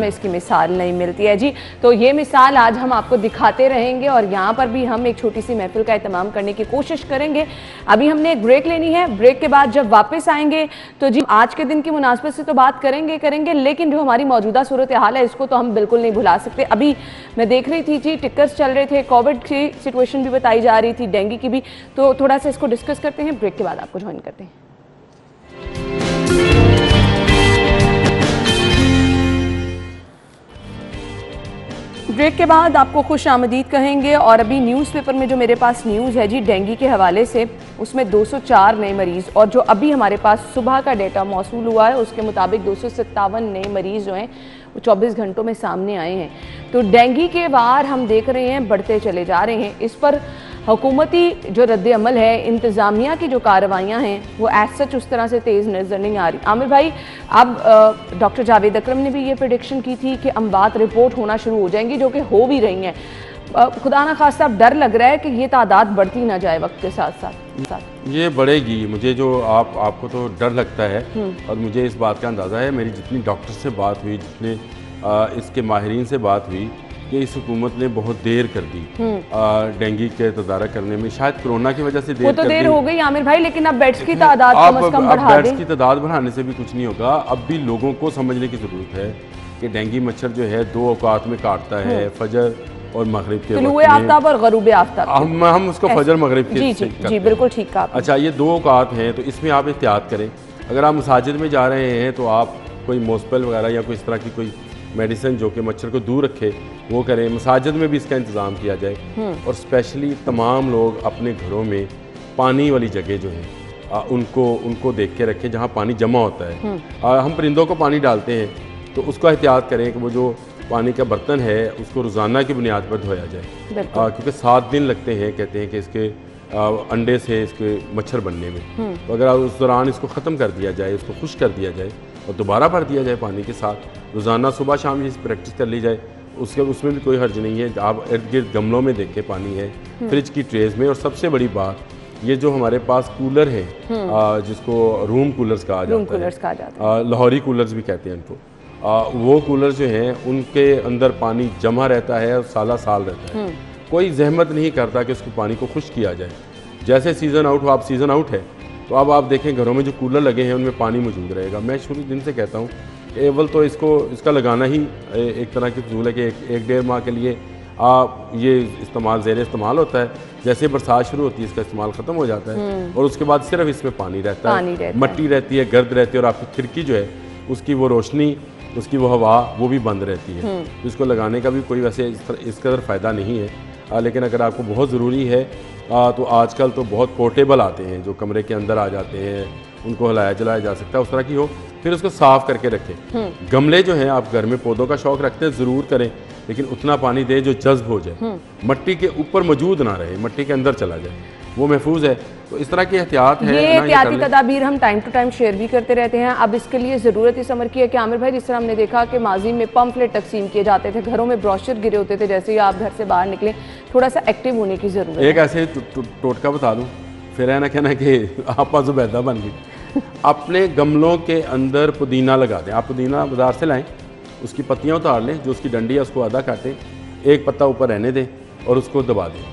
[SPEAKER 3] इसकी
[SPEAKER 1] मिसाल नहीं मिलती है जी। तो ये मिसाल आज हम आपको दिखाते रहेंगे और यहाँ पर भी हम एक छोटी सी महफिल का एहतमाम करने की कोशिश करेंगे। अभी हमने एक ब्रेक लेनी है, ब्रेक के बाद जब वापस आएंगे तो जी आज के दिन की मुनासबत से तो बात करेंगे, लेकिन जो हमारी मौजूदा सूरत हाल है इसको तो हम बिल्कुल नहीं भुला सकते। अभी मैं देख रही थी जी टिकर्स चल रहे थे, कोविड की सिचुएशन भी बताई जा रही थी, डेंगू की भी, तो थोड़ा सा इसको डिस्कस करते हैं, ब्रेक के बाद आपको ज्वाइन करते हैं। ब्रेक के बाद आपको खुश आमदीद कहेंगे। और अभी न्यूज़पेपर में जो मेरे पास न्यूज़ है जी डेंगू के हवाले से, उसमें 204 नए मरीज़, और जो अभी हमारे पास सुबह का डेटा मौसूल हुआ है उसके मुताबिक 257 नए मरीज़ जो हैं वो 24 घंटों में सामने आए हैं। तो डेंगू के वार हम देख रहे हैं बढ़ते चले जा रहे हैं। इस पर हुकूमती जो रद्द-ए-अमल है, इंतज़ामिया की जो कार्रवाइयाँ हैं वो एज सच उस तरह से तेज़ नज़र नहीं आ रही। आमिर भाई, अब डॉक्टर जावेद अकरम ने भी ये प्रेडिक्शन की थी कि अमवात रिपोर्ट होना शुरू हो जाएंगी, जो कि हो भी रही हैं। खुदा ना खास्ता अब डर लग रहा है कि ये तादाद बढ़ती ना जाए वक्त के साथ साथ।
[SPEAKER 3] ये बढ़ेगी, मुझे जो आपको तो डर लगता है, और मुझे इस बात का अंदाज़ा है, मेरी जितनी डॉक्टर से बात हुई, जितने इसके माहिरीन से बात हुई, कि इस हुकूमत ने बहुत देर कर दी डेंगू के तदारक करने में। शायद कोरोना की वजह से देर
[SPEAKER 1] हो गई आमिर भाई, लेकिन अब बेड्स की तादाद कम से कम बढ़ा दें।
[SPEAKER 3] बेड्स की तादाद बढ़ाने से भी कुछ नहीं होगा। अब भी लोगों को समझने की ज़रूरत है कि डेंगू मच्छर जो है 2 औकात में काटता है, फजर और मगरिब के
[SPEAKER 1] तुलुए आफ्ताब और गरूबे आफ्ताब।
[SPEAKER 3] हम उसको फजर मगरिब के
[SPEAKER 1] जी बिल्कुल ठीक कहा।
[SPEAKER 3] अच्छा, ये 2 औकात हैं, तो इसमें आप एहतियात करें। अगर आप मसाजिद में जा रहे हैं तो आप कोई मोस्पेल वगैरह या कोई इस तरह की कोई मेडिसिन जो कि मच्छर को दूर रखे वो करें। मसाजिद में भी इसका इंतज़ाम किया जाए, और स्पेशली तमाम लोग अपने घरों में पानी वाली जगह जो है उनको देख के रखें जहाँ पानी जमा होता है। हम परिंदों को पानी डालते हैं तो उसको एहतियात करें कि वो जो पानी का बर्तन है उसको रोज़ाना की बुनियाद पर धोया जाए, क्योंकि 7 दिन लगते हैं कहते हैं कि इसके अंडे से इसके मच्छर बनने में। तो अगर उस दौरान इसको ख़त्म कर दिया जाए, इसको खुश्क कर दिया जाए और दोबारा भर दिया जाए पानी के साथ, रोज़ाना सुबह शाम ये प्रैक्टिस कर ली जाए, उसमें भी कोई हर्ज नहीं है। आप इर्द गिर्द गमलों में देखें पानी है, फ्रिज की ट्रेज में। और सबसे बड़ी बात, ये जो हमारे पास कूलर है जिसको रूम कूलर्स कहा जाता है, लाहौरी कूलर्स भी कहते हैं इनको, वो कूलर जो हैं उनके अंदर पानी जमा रहता है और साल रहता है। कोई जहमत नहीं करता कि उसको पानी को खुश्क किया जाए। जैसे सीज़न आउट हो, आप सीज़न आउट है तो अब आप देखें घरों में जो कूलर लगे हैं उनमें पानी मौजूद रहेगा। मैं शुरू दिन से कहता हूँ एवल तो इसका लगाना ही एक तरह की फजूल है कि 1-1.5 माह के लिए ये इस्तेमाल ज़ेर इस्तेमाल होता है। जैसे बरसात शुरू होती है इसका इस्तेमाल ख़त्म हो जाता है, और उसके बाद सिर्फ इसमें पानी रहता है, मट्टी रहती है, गर्द रहती है, और आपकी खिड़की जो है उसकी वो रोशनी, उसकी वो हवा वो भी बंद रहती है। तो इसको लगाने का भी कोई वैसे इस कदर फ़ायदा नहीं है। लेकिन अगर आपको बहुत ज़रूरी है तो आजकल तो बहुत पोर्टेबल आते हैं जो कमरे के अंदर आ जाते हैं, उनको हिलाया जलाया जा सकता है, उस तरह की हो फिर उसको साफ करके रखें। गमले जो हैं, आप घर में पौधों का शौक रखते हैं ज़रूर करें, लेकिन उतना पानी दें जो जज्ब हो जाए, मट्टी के ऊपर मौजूद ना रहे, मट्टी के अंदर चला जाए, वो महफूज है। तो इस तरह की एहतियात है।
[SPEAKER 1] ये एहतियाती तदाबीर हम टाइम टू टाइम शेयर भी करते रहते हैं। अब इसके लिए ज़रूरत इस अमर की है कि आमिर भाई, जिस तरह हमने देखा कि माजी में पंफलेट तकसीम किए जाते थे, घरों में ब्रोशर गिरे होते थे, जैसे ही आप घर से बाहर निकले थोड़ा सा एक्टिव होने की ज़रूरत है।
[SPEAKER 3] एक ऐसे टोटका बता दूँ, फिर है ना कहना कि आप जुबैदा बन गई। अपने गमलों के अंदर पुदीना लगा दें। आप पुदीना बाजार से लाएं, उसकी पत्तियाँ उतार लें, जो उसकी डंडी है उसको आधा काटें, एक पत्ता ऊपर रहने दें और उसको दबा दें।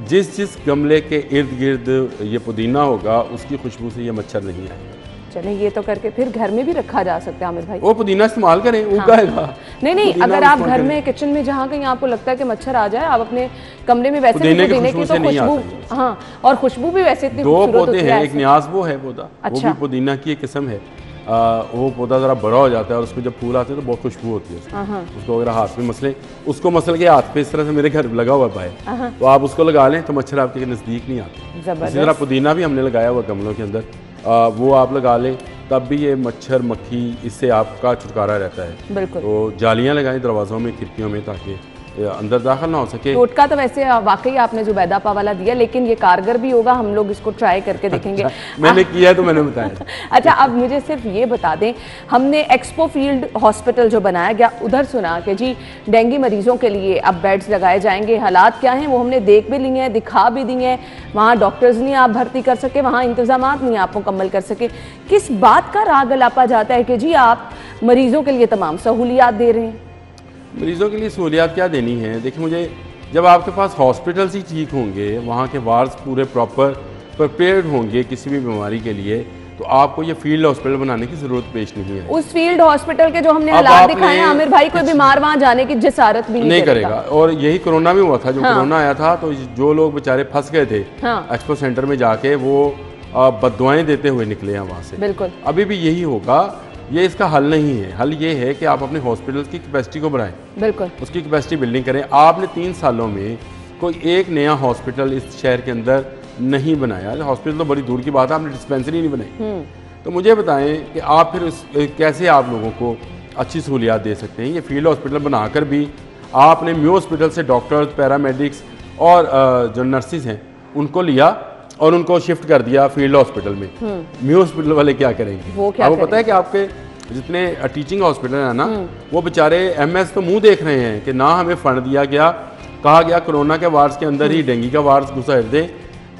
[SPEAKER 3] जिस गमले के इर्द गिर्द ये पुदीना होगा, उसकी खुशबू से ये मच्छर नहीं आएगा।
[SPEAKER 1] चलें, ये तो करके फिर घर में भी रखा जा सकता है आमिर भाई।
[SPEAKER 3] वो पुदीना इस्तेमाल करें, उगाएगा।
[SPEAKER 1] नहीं, अगर आप घर में किचन में जहाँ कहीं आपको लगता है कि मच्छर आ जाए, आप अपने कमरे में वैसे
[SPEAKER 3] पुदीने की
[SPEAKER 1] की तो खुशबू, हाँ, और खुशबू भी वैसे इतनी
[SPEAKER 3] दो पौधे हैं, एक न्याज़ है पौधा, वो भी पुदीना की एक किस्म है। वो पौधा ज़रा बड़ा हो जाता है और उसमें जब फूल आते हैं तो बहुत खुशबू होती है उसको अगर हाथ में मसलें, उसको मसल के हाथ पे इस तरह से मेरे घर लगा हुआ पाए तो आप उसको लगा लें तो मच्छर आपके नज़दीक नहीं आते। इसी तरह पुदीना भी हमने लगाया हुआ गमलों के अंदर, वो आप लगा लें तब भी ये मच्छर मक्खी इससे आपका छुटकारा रहता है।
[SPEAKER 1] बिल्कुल।
[SPEAKER 3] तो जालियाँ लगाएं दरवाज़ों में, खिड़कियों में, ताकि अंदर दाखिल ना हो सके।
[SPEAKER 1] टोटका तो वैसे वाकई आपने जुबैदा पा वाला दिया, लेकिन ये कारगर भी होगा, हम लोग इसको ट्राई करके देखेंगे।
[SPEAKER 3] मैंने किया तो मैंने बताया।
[SPEAKER 1] अच्छा, अब मुझे सिर्फ ये बता दें, हमने एक्सपो फील्ड हॉस्पिटल जो बनाया गया, उधर सुना कि जी डेंगू मरीजों के लिए अब बेड्स लगाए जाएंगे। हालात क्या हैं वो हमने देख भी लिए हैं, दिखा भी दिए हैं। वहाँ डॉक्टर्स नहीं आप भर्ती कर सके, वहाँ इंतजाम नहीं आप मुकम्मल कर सके। किस बात का राग अलापा जाता है कि जी आप मरीजों के लिए तमाम सहूलियात दे रहे हैं?
[SPEAKER 3] मरीज़ों के लिए सहूलियात क्या देनी है? देखिए, मुझे जब आपके पास हॉस्पिटल्स ही ठीक होंगे, वहाँ के वार्ड्स पूरे प्रॉपर प्रिपेयर्ड होंगे किसी भी बीमारी के लिए, तो आपको ये फील्ड हॉस्पिटल बनाने की ज़रूरत पेश नहीं है।
[SPEAKER 1] उस फील्ड हॉस्पिटल के जो हमने हालात दिखाए हैं आमिर भाई, कोई बीमार वहाँ जाने की जसारत भी नहीं
[SPEAKER 3] करेगा। और यही कोरोना में हुआ था, जो कोरोना आया था तो जो लोग बेचारे फंस गए थे एक्सपो सेंटर में जाके, वो बददुआएं देते हुए निकले हैं वहाँ से।
[SPEAKER 1] बिल्कुल,
[SPEAKER 3] अभी भी यही होगा। ये इसका हल नहीं है। हल ये है कि आप अपने हॉस्पिटल्स की कैपेसिटी को बढ़ाएं,
[SPEAKER 1] बिल्कुल
[SPEAKER 3] उसकी कैपेसिटी बिल्डिंग करें। आपने 3 सालों में कोई एक नया हॉस्पिटल इस शहर के अंदर नहीं बनाया। हॉस्पिटल तो बड़ी दूर की बात है, आपने डिस्पेंसरी नहीं बनाई। तो मुझे बताएं कि आप फिर कैसे आप लोगों को अच्छी सहूलियात दे सकते हैं। ये फील्ड हॉस्पिटल बनाकर भी आपने म्यू हॉस्पिटल से डॉक्टर्स, पैरामेडिक्स और जो नर्सिस हैं उनको लिया और उनको शिफ्ट कर दिया फील्ड हॉस्पिटल में। म्यू हॉस्पिटल वाले क्या करेंगे?
[SPEAKER 1] वो क्या
[SPEAKER 3] आपको पता है कि आपके जितने टीचिंग हॉस्पिटल है ना, वो बेचारे MS तो मुंह देख रहे हैं कि ना हमें फंड दिया गया, कहा गया कोरोना के वार्ड्स के अंदर ही डेंगू का वार्ड्स घुसा दे,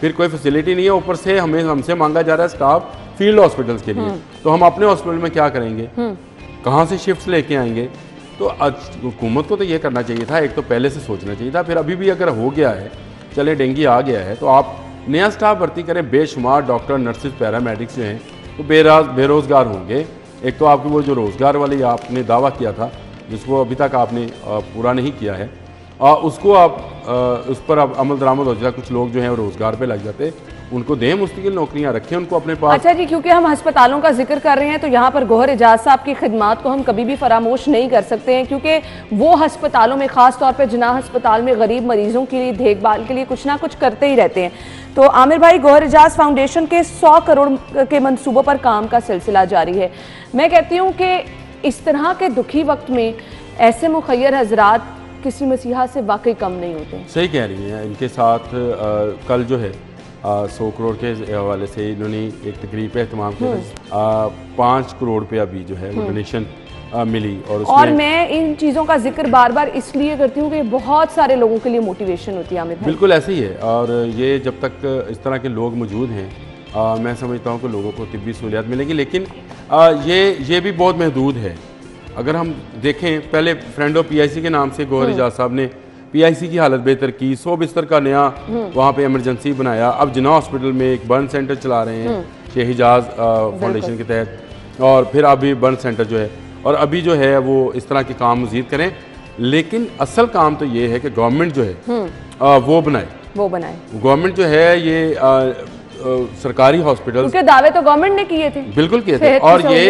[SPEAKER 3] फिर कोई फैसिलिटी नहीं है, ऊपर से हमसे मांगा जा रहा है स्टाफ फील्ड हॉस्पिटल्स के लिए। तो हम अपने हॉस्पिटल में क्या करेंगे? कहाँ से शिफ्ट लेके आएंगे? तो हुकूमत को तो ये करना चाहिए था, एक तो पहले से सोचना चाहिए था। फिर अभी भी अगर हो गया है, चले डेंगू आ गया है, तो आप नया स्टाफ भर्ती करें। बेशुमार डॉक्टर, नर्सिस, पैरामेडिक्स जो हैं वो बेरोज़गार होंगे। एक तो आपकी वो जो रोज़गार वाली आपने दावा किया था, जिसको अभी तक आपने पूरा नहीं किया है, उसको आप उस पर अब अमल दरामद हो जाता। कुछ लोग जो हैं रोज़गार पे लग जाते, उनको दें मुस्तकिल नौकरियां, रखें उनको अपने पास।
[SPEAKER 1] अच्छा जी, क्योंकि हम अस्पतालों का जिक्र कर रहे हैं तो यहाँ पर गौहर एजाज साहब की खिदमात को हम कभी भी फरामोश नहीं कर सकते हैं, क्योंकि वो अस्पतालों में, ख़ास तौर पर जिन्ना अस्पताल में गरीब मरीजों की देखभाल के लिए कुछ ना कुछ करते ही रहते हैं। तो आमिर भाई, गौहर एजाज फाउंडेशन के 100 करोड़ के मंसूबों पर काम का सिलसिला जारी है। मैं कहती हूँ कि इस तरह के दुखी वक्त में ऐसे मुखय्यर हजरात किसी मसीहा से वाकई कम नहीं होते।
[SPEAKER 3] सही कह रही हैं। इनके साथ कल जो है 100 करोड़ के हवाले से इन्होंने एक तकरीब पे एहतमाम किया। 5 करोड़ रुपया भी जो है वो डोनेशन मिली। और
[SPEAKER 1] मैं इन चीज़ों का जिक्र बार बार इसलिए करती हूँ कि बहुत सारे लोगों के लिए मोटिवेशन होती है।
[SPEAKER 3] बिल्कुल ऐसे ही है। और ये जब तक इस तरह के लोग मौजूद हैं, मैं समझता हूँ कि लोगों को तिब्बी सहूलियात मिलेगी, लेकिन ये भी बहुत महदूद है। अगर हम देखें, पहले फ्रेंड ऑफ PIC के नाम से गौहर एजाज साहब ने PIC की हालत बेहतर की, 100 बिस्तर का नया वहाँ पे इमरजेंसी बनाया। अब जिन्ना हॉस्पिटल में एक बर्न सेंटर चला रहे हैं शेख एजाज फाउंडेशन के तहत, और फिर अभी बर्न सेंटर जो है, और अभी जो है वो इस तरह के काम मज़ीद करें। लेकिन असल काम तो ये है कि गवर्नमेंट जो है वो बनाए। गवर्नमेंट जो है ये सरकारी हॉस्पिटल
[SPEAKER 1] के दावे तो गवर्नमेंट ने किए थे,
[SPEAKER 3] बिल्कुल किए थे। और ये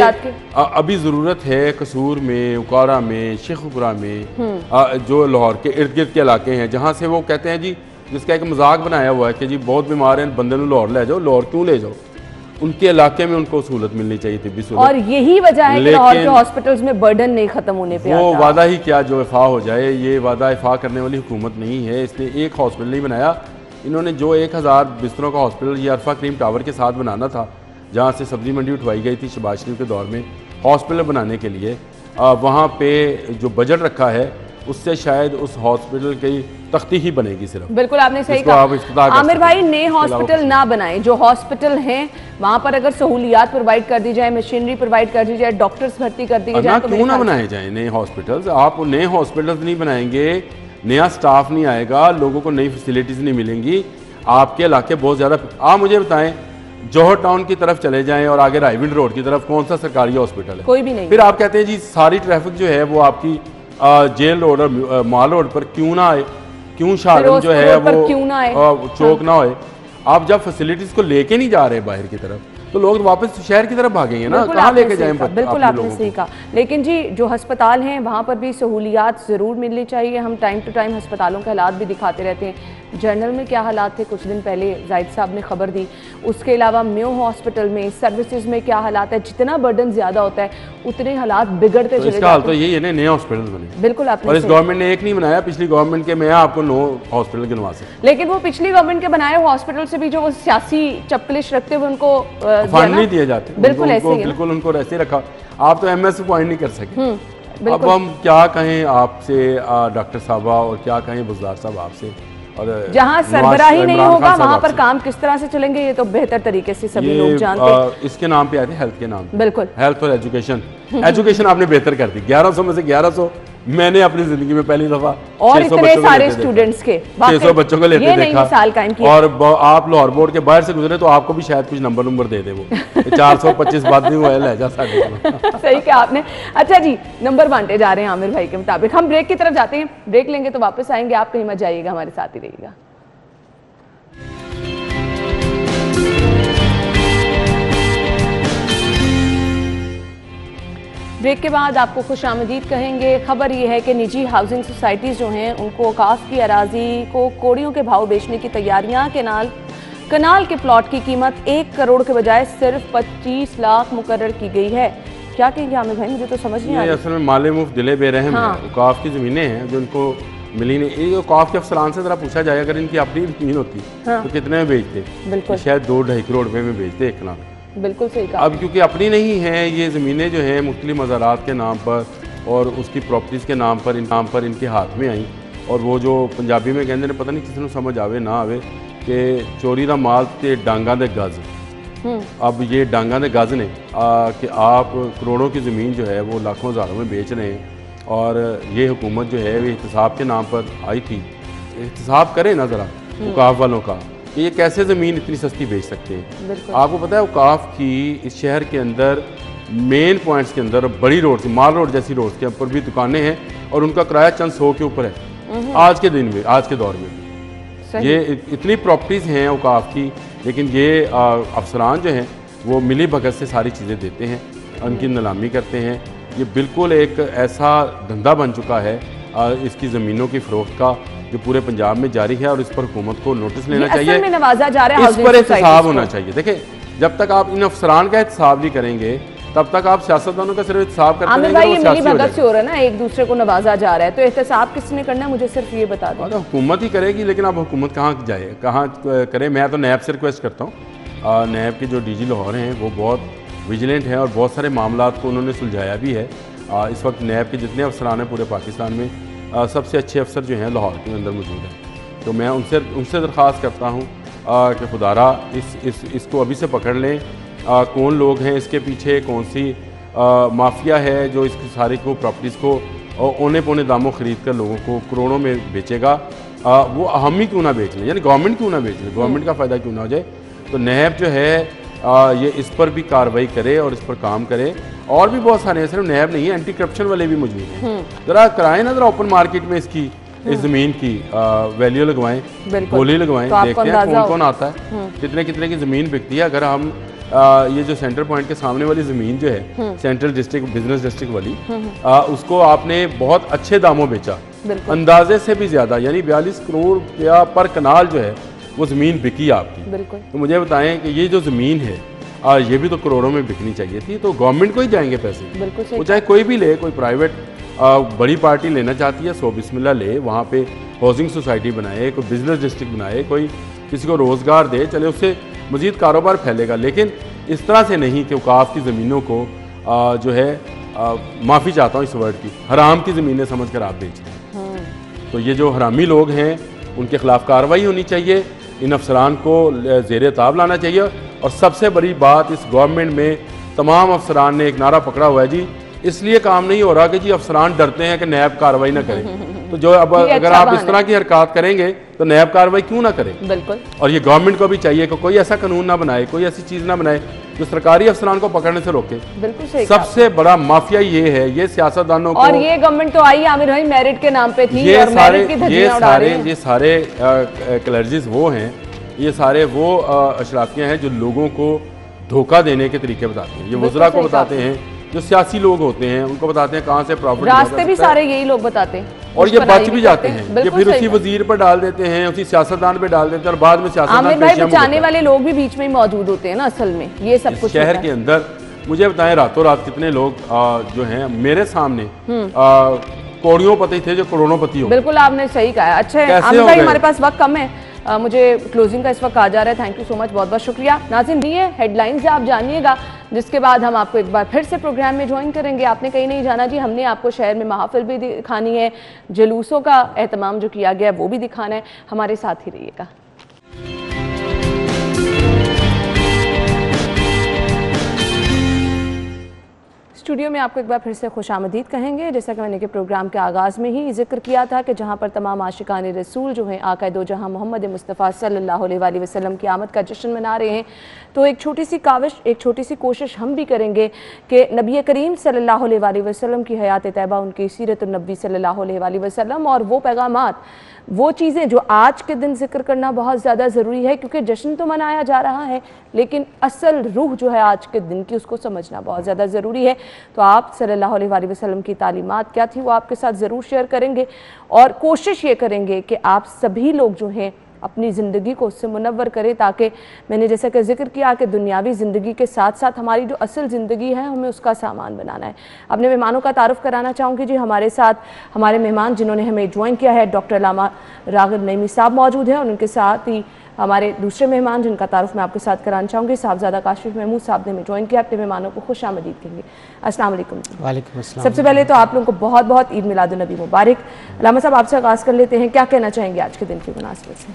[SPEAKER 3] अभी ज़रूरत है कसूर में, उकारा में, शेखपुरा में, जो लाहौर के इर्द गिर्द के इलाके हैं, जहाँ से वो कहते हैं जी, जिसका एक मजाक बनाया हुआ है कि जी बहुत बीमार हैं, बंदे नूं लाहौर ले जाओ। लाहौर क्यों ले जाओ? उनके इलाके में उनको सहूलत मिलनी चाहिए तिब्बी सहूलत।
[SPEAKER 1] और यही वजह है कि लाहौर के हॉस्पिटल्स में बर्डन नहीं खत्म होने पे
[SPEAKER 3] वो
[SPEAKER 1] आता।
[SPEAKER 3] वादा ही क्या जो इफ़ा हो जाए, ये वादा इफ़ा करने वाली हुकूमत नहीं है। इसने एक हॉस्पिटल नहीं बनाया, इन्होंने जो 1000 बिस्तरों का हॉस्पिटल ये अरफा क्रीम टावर के साथ बनाना था, जहाँ से सब्जी मंडी उठवाई गई थी शहबाज शरीफ के दौर में हॉस्पिटल बनाने के लिए, वहाँ पे जो बजट रखा है उससे शायद उस हॉस्पिटल की तख्ती ही बनेगी सिर्फ।
[SPEAKER 1] बिल्कुल आपने सही
[SPEAKER 3] जिसको
[SPEAKER 1] कहा।
[SPEAKER 3] आप इफ्तिताह कर
[SPEAKER 1] आमिर
[SPEAKER 3] सकते
[SPEAKER 1] भाई,
[SPEAKER 3] हैं।
[SPEAKER 1] नए हॉस्पिटल ना बनाएं, जो हॉस्पिटल हैं वहाँ पर अगर सहूलियात प्रोवाइड कर दी जाए, मशीनरी प्रोवाइड कर दी जाए, डॉक्टर्स भर्ती कर दी जाए, तो
[SPEAKER 3] क्यों ना बनाए जाए नए हॉस्पिटल्स। आप नए हॉस्पिटल्स नहीं बनाएंगे, नया स्टाफ नहीं आएगा, लोगों को नई फैसिलिटीज़ नहीं मिलेंगी, आपके इलाके बहुत ज़्यादा। आप मुझे बताएं, जौहर टाउन की तरफ चले जाएं और आगे रायविंड रोड की तरफ कौन सा सरकारी हॉस्पिटल है?
[SPEAKER 1] कोई भी नहीं।
[SPEAKER 3] फिर आप कहते हैं जी सारी ट्रैफिक जो है वो आपकी जेल रोड और माल रोड पर क्यों ना आए, क्यों शाहरुम जो है वो
[SPEAKER 1] क्यों ना आए,
[SPEAKER 3] चौक ना आए। आप जब फैसिलिटीज़ को लेके नहीं जा रहे बाहर की तरफ, तो लोग वापस शहर की तरफ भागेंगे ना, कहाँ लेके जाएं?
[SPEAKER 1] बिल्कुल आपने सही कहा। लेकिन जी जो अस्पताल हैं वहाँ पर भी सहूलियात ज़रूर मिलनी चाहिए। हम टाइम टू टाइम अस्पतालों के हालात भी दिखाते रहते हैं। जर्नल में क्या हालात थे कुछ दिन पहले जाहिद साहब ने खबर दी, उसके अलावा मेयो हॉस्पिटल में सर्विसेज में क्या हालात है। जितना बर्डन ज़्यादा होता है उतने हालात बिगड़ते चले
[SPEAKER 3] इसका हाल
[SPEAKER 1] जाते
[SPEAKER 3] तो
[SPEAKER 1] हैं।
[SPEAKER 3] यही है ना, नए हॉस्पिटल बने।
[SPEAKER 1] बिल्कुल आपने
[SPEAKER 3] और इस
[SPEAKER 1] सही।
[SPEAKER 3] गवर्नमेंट ने एक नहीं बनाया, पिछली गवर्नमेंट के मैं आपको 9 हॉस्पिटल गिनवा सकता।
[SPEAKER 1] लेकिन वो पिछली गवर्नमेंट के बनाए हुए हॉस्पिटल से भी जो वो सियासी चपलिश रखते हुए उनको
[SPEAKER 3] फंड नहीं दिए जाते,
[SPEAKER 1] बिल्कुल ऐसे ही है।
[SPEAKER 3] बिल्कुल उनको ऐसे रखा। आप तो एमएस पॉइंट नहीं कर सके। अब
[SPEAKER 1] बिल्कुल।
[SPEAKER 3] हम क्या कहें आपसे डॉक्टर साहबा, और क्या कहें बुज़दार साहब आपसे, और
[SPEAKER 1] जहाँ सरबराही नहीं होगा वहाँ पर काम किस तरह से चलेंगे ये तो बेहतर तरीके से सभी लोग जानते हैं।
[SPEAKER 3] इसके नाम पे आते हैं हेल्थ के नाम पे।
[SPEAKER 1] बिल्कुल।
[SPEAKER 3] हेल्थ और एजुकेशन। एजुकेशन आपने बेहतर कर दी। 1100 में से 1100 मैंने अपनी जिंदगी में पहली दफा
[SPEAKER 1] और इतने सारे स्टूडेंट्स के
[SPEAKER 3] 600 बच्चों को लेते
[SPEAKER 1] ये नई
[SPEAKER 3] देखा।
[SPEAKER 1] मिसाल कायम की।
[SPEAKER 3] और आप लाहौर बोर्ड के बाहर से गुजरे तो आपको भी शायद कुछ नंबर दे दे वो 425 बाद नहीं हुआ है लहजा साढ़े।
[SPEAKER 1] सही कहा आपने। अच्छा जी, नंबर बांटे जा रहे हैं आमिर भाई के मुताबिक। हम ब्रेक की तरफ जाते हैं, ब्रेक लेंगे तो वापस आएंगे। आप कहीं मत जाइएगा, हमारे साथ ही रहिएगा। ब्रेक के बाद आपको खुशामदीद कहेंगे। खबर ये है कि निजी हाउसिंग सोसाइटीज़ जो हैं उनको औकाफ की अराजी को कोड़ियों के भाव बेचने की तैयारियां। कनाल के प्लॉट की कीमत 1 करोड़ के बजाय सिर्फ 25 लाख मुकर्रर की गई है। क्या कहेंगे आमिर भाई, मुझे तो समझ नहीं आ रही।
[SPEAKER 3] असल में माले मुफ्त दिले बेरहम
[SPEAKER 1] हाँ।
[SPEAKER 3] है। औकाफ की ज़मीनें हैं जो इनको मिली नहीं। ये औकाफ के अफसरान से ज़रा पूछा जाए, अगर इनकी अपनी ज़मीन होती
[SPEAKER 1] हाँ।
[SPEAKER 3] तो कितने में बेचते?
[SPEAKER 1] बिल्कुल।
[SPEAKER 3] शायद 2-2.5 करोड़ रुपए में बेचते एक कनाल।
[SPEAKER 1] बिल्कुल सही कहा।
[SPEAKER 3] अब क्योंकि अपनी नहीं है ये ज़मीनें जो हैं मुख्तलिफ मज़ारात के नाम पर और उसकी प्रॉपर्टीज़ के नाम पर इनके हाथ में आई। और वो जो पंजाबी में कहते हैं, पता नहीं किसी को समझ आवे ना आवे, कि चोरी का माल ते डांगा दे गज। अब ये डांगा दे गज ने कि आप करोड़ों की ज़मीन जो है वो लाखों हज़ारों में बेच रहे हैं। और ये हुकूमत जो है वो एहतसाब के नाम पर आई थी। एहतसाब करें ना ज़रा औकाफ वालों का कि ये कैसे ज़मीन इतनी सस्ती बेच सकते हैं। आपको पता है औकाफ की इस शहर के अंदर मेन पॉइंट्स के अंदर बड़ी रोड, माल रोड जैसी रोड के ऊपर भी दुकानें हैं और उनका किराया चंद 100 के ऊपर है आज के दिन में, आज के दौर में। ये इतनी प्रॉपर्टीज़ हैं औकाफ की, लेकिन ये अफसरान जो हैं वो मिली भगत से सारी चीज़ें देते हैं, उनकी नीलामी करते हैं। ये बिल्कुल एक ऐसा धंधा बन चुका है इसकी ज़मीनों की फ़रोख्त का, जो पूरे पंजाब में जारी है। और इस पर हुकूमत को नोटिस लेना चाहिए,
[SPEAKER 1] में नवाजा जा रहा है,
[SPEAKER 3] इस पर एहतसाब होना चाहिए। देखिए, जब तक आप इन अफसरान का एहतसाब नहीं करेंगे तब तक आप सियासतदानों का सिर्फ एहतसाब करते
[SPEAKER 1] रहेंगे। आमिर भाई, ये मिली भगत से हो रहा है ना, एक दूसरे को नवाजा जा रहा है, तो एहतसाब किसने करना है मुझे सिर्फ ये बता दो।
[SPEAKER 3] हुकूमत ही करेगी, लेकिन अब हुकूमत कहाँ जाए, कहाँ करे। मैं तो नैब से रिक्वेस्ट करता हूँ। नैब के जो DG लाहौर हैं वो बहुत विजिलेंट हैं और बहुत सारे मामलात को उन्होंने सुलझाया भी है। इस वक्त नैब के जितने अफसरान हैं पूरे पाकिस्तान में सबसे अच्छे अफसर जो हैं लाहौर के अंदर मौजूद हैं। तो मैं उनसे दरख्वास्त करता हूँ कि खुदारा इसको अभी से पकड़ लें। कौन लोग हैं इसके पीछे, कौन सी माफिया है जो इस सारी को प्रॉपर्टीज़ को औने पौने दामों ख़रीद कर लोगों को करोड़ों में बेचेगा। वो हम ही क्यों ना बेच लें, यानी गवर्नमेंट क्यों ना बेच लें, गवर्नमेंट का फ़ायदा क्यों ना हो जाए। तो नैब जो है ये इस पर भी कार्रवाई करे और इस पर काम करे। और भी बहुत सारे हैं, सिर्फ नैब नहीं है, एंटी करप्शन वाले भी मौजूद हैं। ज़रा कराएं ना, ज़रा ओपन मार्केट में इसकी इस ज़मीन की वैल्यू लगवाएं, बोली लगवाएं, देखते हैं कौन कौन आता है, कितने कितने की ज़मीन बिकती है। अगर हम ये जो सेंटर पॉइंट के सामने वाली ज़मीन जो है सेंट्रल डिस्ट्रिक्ट बिजनेस डिस्ट्रिक्ट वाली, उसको आपने बहुत अच्छे दामों बेचा, अंदाजे से भी ज़्यादा, यानी 42 करोड़ रुपया पर कनाल जो है वो ज़मीन बिकी आपकी। तो मुझे बताएं कि ये जो ज़मीन है ये भी तो करोड़ों में बिकनी चाहिए थी, तो गवर्नमेंट को ही जाएंगे पैसे।
[SPEAKER 1] बिल्कुल सही।
[SPEAKER 3] वो चाहे कोई भी ले, कोई प्राइवेट बड़ी पार्टी लेना चाहती है, सो बिस्मिल्लाह ले, वहाँ पे हाउसिंग सोसाइटी बनाए, कोई बिजनेस डिस्ट्रिक्ट बनाए, कोई किसी को रोज़गार दे, चले उससे मज़ीद कारोबार फैलेगा। लेकिन इस तरह से नहीं कि औकाफ की ज़मीनों को जो है माफ़ी चाहता हूँ इस वर्ड की, हराम की ज़मीनें समझ कर आप बेच रहे हैं। तो ये जो हरामी लोग हैं उनके खिलाफ कार्रवाई होनी चाहिए, इन अफसरान को ज़ेर ताब लाना चाहिए। और सबसे बड़ी बात, इस गवर्नमेंट में तमाम अफसरान ने एक नारा पकड़ा हुआ है जी, इसलिए काम नहीं हो रहा कि जी अफसरान डरते हैं कि नैब कार्रवाई ना करें। तो जो अब अगर आप इस तरह की हरकत करेंगे तो नैब कार्रवाई क्यों ना करें।
[SPEAKER 1] बिल्कुल।
[SPEAKER 3] और ये गवर्नमेंट को भी चाहिए कि कोई ऐसा कानून ना बनाए, कोई ऐसी चीज़ ना बनाए जो सरकारी अफसरान को पकड़ने से रोके।
[SPEAKER 1] बिल्कुल सही।
[SPEAKER 3] सबसे बड़ा माफिया ये है, ये सियासतदानों को,
[SPEAKER 1] और ये गवर्नमेंट तो आई आमिर भाई मेरिट के नाम पे थी,
[SPEAKER 3] ये
[SPEAKER 1] और
[SPEAKER 3] सारे
[SPEAKER 1] मेरिट की धज्जियां उड़ा रहे हैं।
[SPEAKER 3] ये सारे क्लर्जिस वो हैं, ये सारे वो अशराफियाँ हैं जो लोगों को धोखा देने के तरीके बताते हैं। ये वज़रा को बताते हैं, जो सियासी लोग होते हैं उनको बताते हैं कहाँ से प्रॉफिट,
[SPEAKER 1] रास्ते भी सारे यही लोग बताते हैं,
[SPEAKER 3] और ये बच भी जाते हैं। ये फिर उसी वजीर पर डाल देते हैं, उसी सियासतदान पे डाल देते हैं, और बाद में
[SPEAKER 1] आमिर भाई बचाने वाले लोग भी बीच में ही मौजूद होते हैं ना। असल में ये सब कुछ
[SPEAKER 3] शहर के अंदर मुझे बताएं, रातों रात कितने लोग जो हैं मेरे सामने करोड़पति थे जो करोड़पति हो।
[SPEAKER 1] बिल्कुल आपने सही कहा। अच्छा आमिर भाई हमारे पास वक्त कम है, मुझे क्लोजिंग का इस वक्त आ जा रहा है। थैंक यू सो मच, बहुत बहुत शुक्रिया। नाज़रीन ये हेडलाइंस आप जानिएगा, जिसके बाद हम आपको एक बार फिर से प्रोग्राम में ज्वाइन करेंगे। आपने कहीं नहीं जाना जी, हमने आपको शहर में महाफिल भी दिखानी है, जुलूसों का एहतमाम जो किया गया वो भी दिखाना है। हमारे साथ ही रहिएगा। स्टूडियो में आपको एक बार फिर से खुशामदीद कहेंगे। जैसा कि मैंने के प्रोग्राम के आगाज़ में ही जिक्र किया था कि जहाँ पर तमाम आशिकान रसूल जो हैं आक़ाए दो जहाँ मोहम्मद मुस्तफ़ा सल्लल्लाहु अलैहि वसल्लम की आमद का जश्न मना रहे हैं, तो एक छोटी सी काविश, एक छोटी सी कोशिश हम भी करेंगे कि नबी करीम सल्लल्लाहु अलैहि वसल्लम की हयात तैयबा, उनकी सीरत नबी सल्लल्लाहु अलैहि वसल्लम और वो पैगामात, वो चीज़ें जो आज के दिन जिक्र करना बहुत ज़्यादा ज़रूरी है, क्योंकि जश्न तो मनाया जा रहा है लेकिन असल रूह जो है आज के दिन की उसको समझना बहुत ज़्यादा ज़रूरी है। तो आप सल्लल्लाहु अलैहि वसल्लम की तालीमात क्या थी वो आपके साथ ज़रूर शेयर करेंगे, और कोशिश ये करेंगे कि आप सभी लोग जो हैं अपनी ज़िंदगी को उससे मुनव्वर करें, ताकि मैंने जैसा कि जिक्र किया कि दुनियावी ज़िंदगी के साथ साथ हमारी जो असल ज़िंदगी है हमें उसका सामान बनाना है। अपने मेहमानों का तारुफ़ कराना चाहूँगी जी। हमारे साथ हमारे मेहमान जिन्होंने हमें ज्वाइन किया है, डॉक्टर अल्लामा राग़िब नईमी साहब मौजूद हैं, और उनके साथ ही हमारे दूसरे मेहमान जिनका तारुफ मैं आपके साथ कराना चाहूँगी, साहबजादा काशिफ महमूद साहब ने हमें ज्वाइन किया। अपने मेहमानों को खुश आमदीद कहेंगे। अस्सलाम वालेकुम।
[SPEAKER 5] वालेकुम अस्सलाम।
[SPEAKER 1] सबसे पहले तो आप लोगों को बहुत बहुत ईद मिलादुन्नबी मुबारक। अल्लामा साहब आपसे आगाज़ कर लेते हैं, क्या कहना चाहेंगे आज के दिन की मुनासिबत से?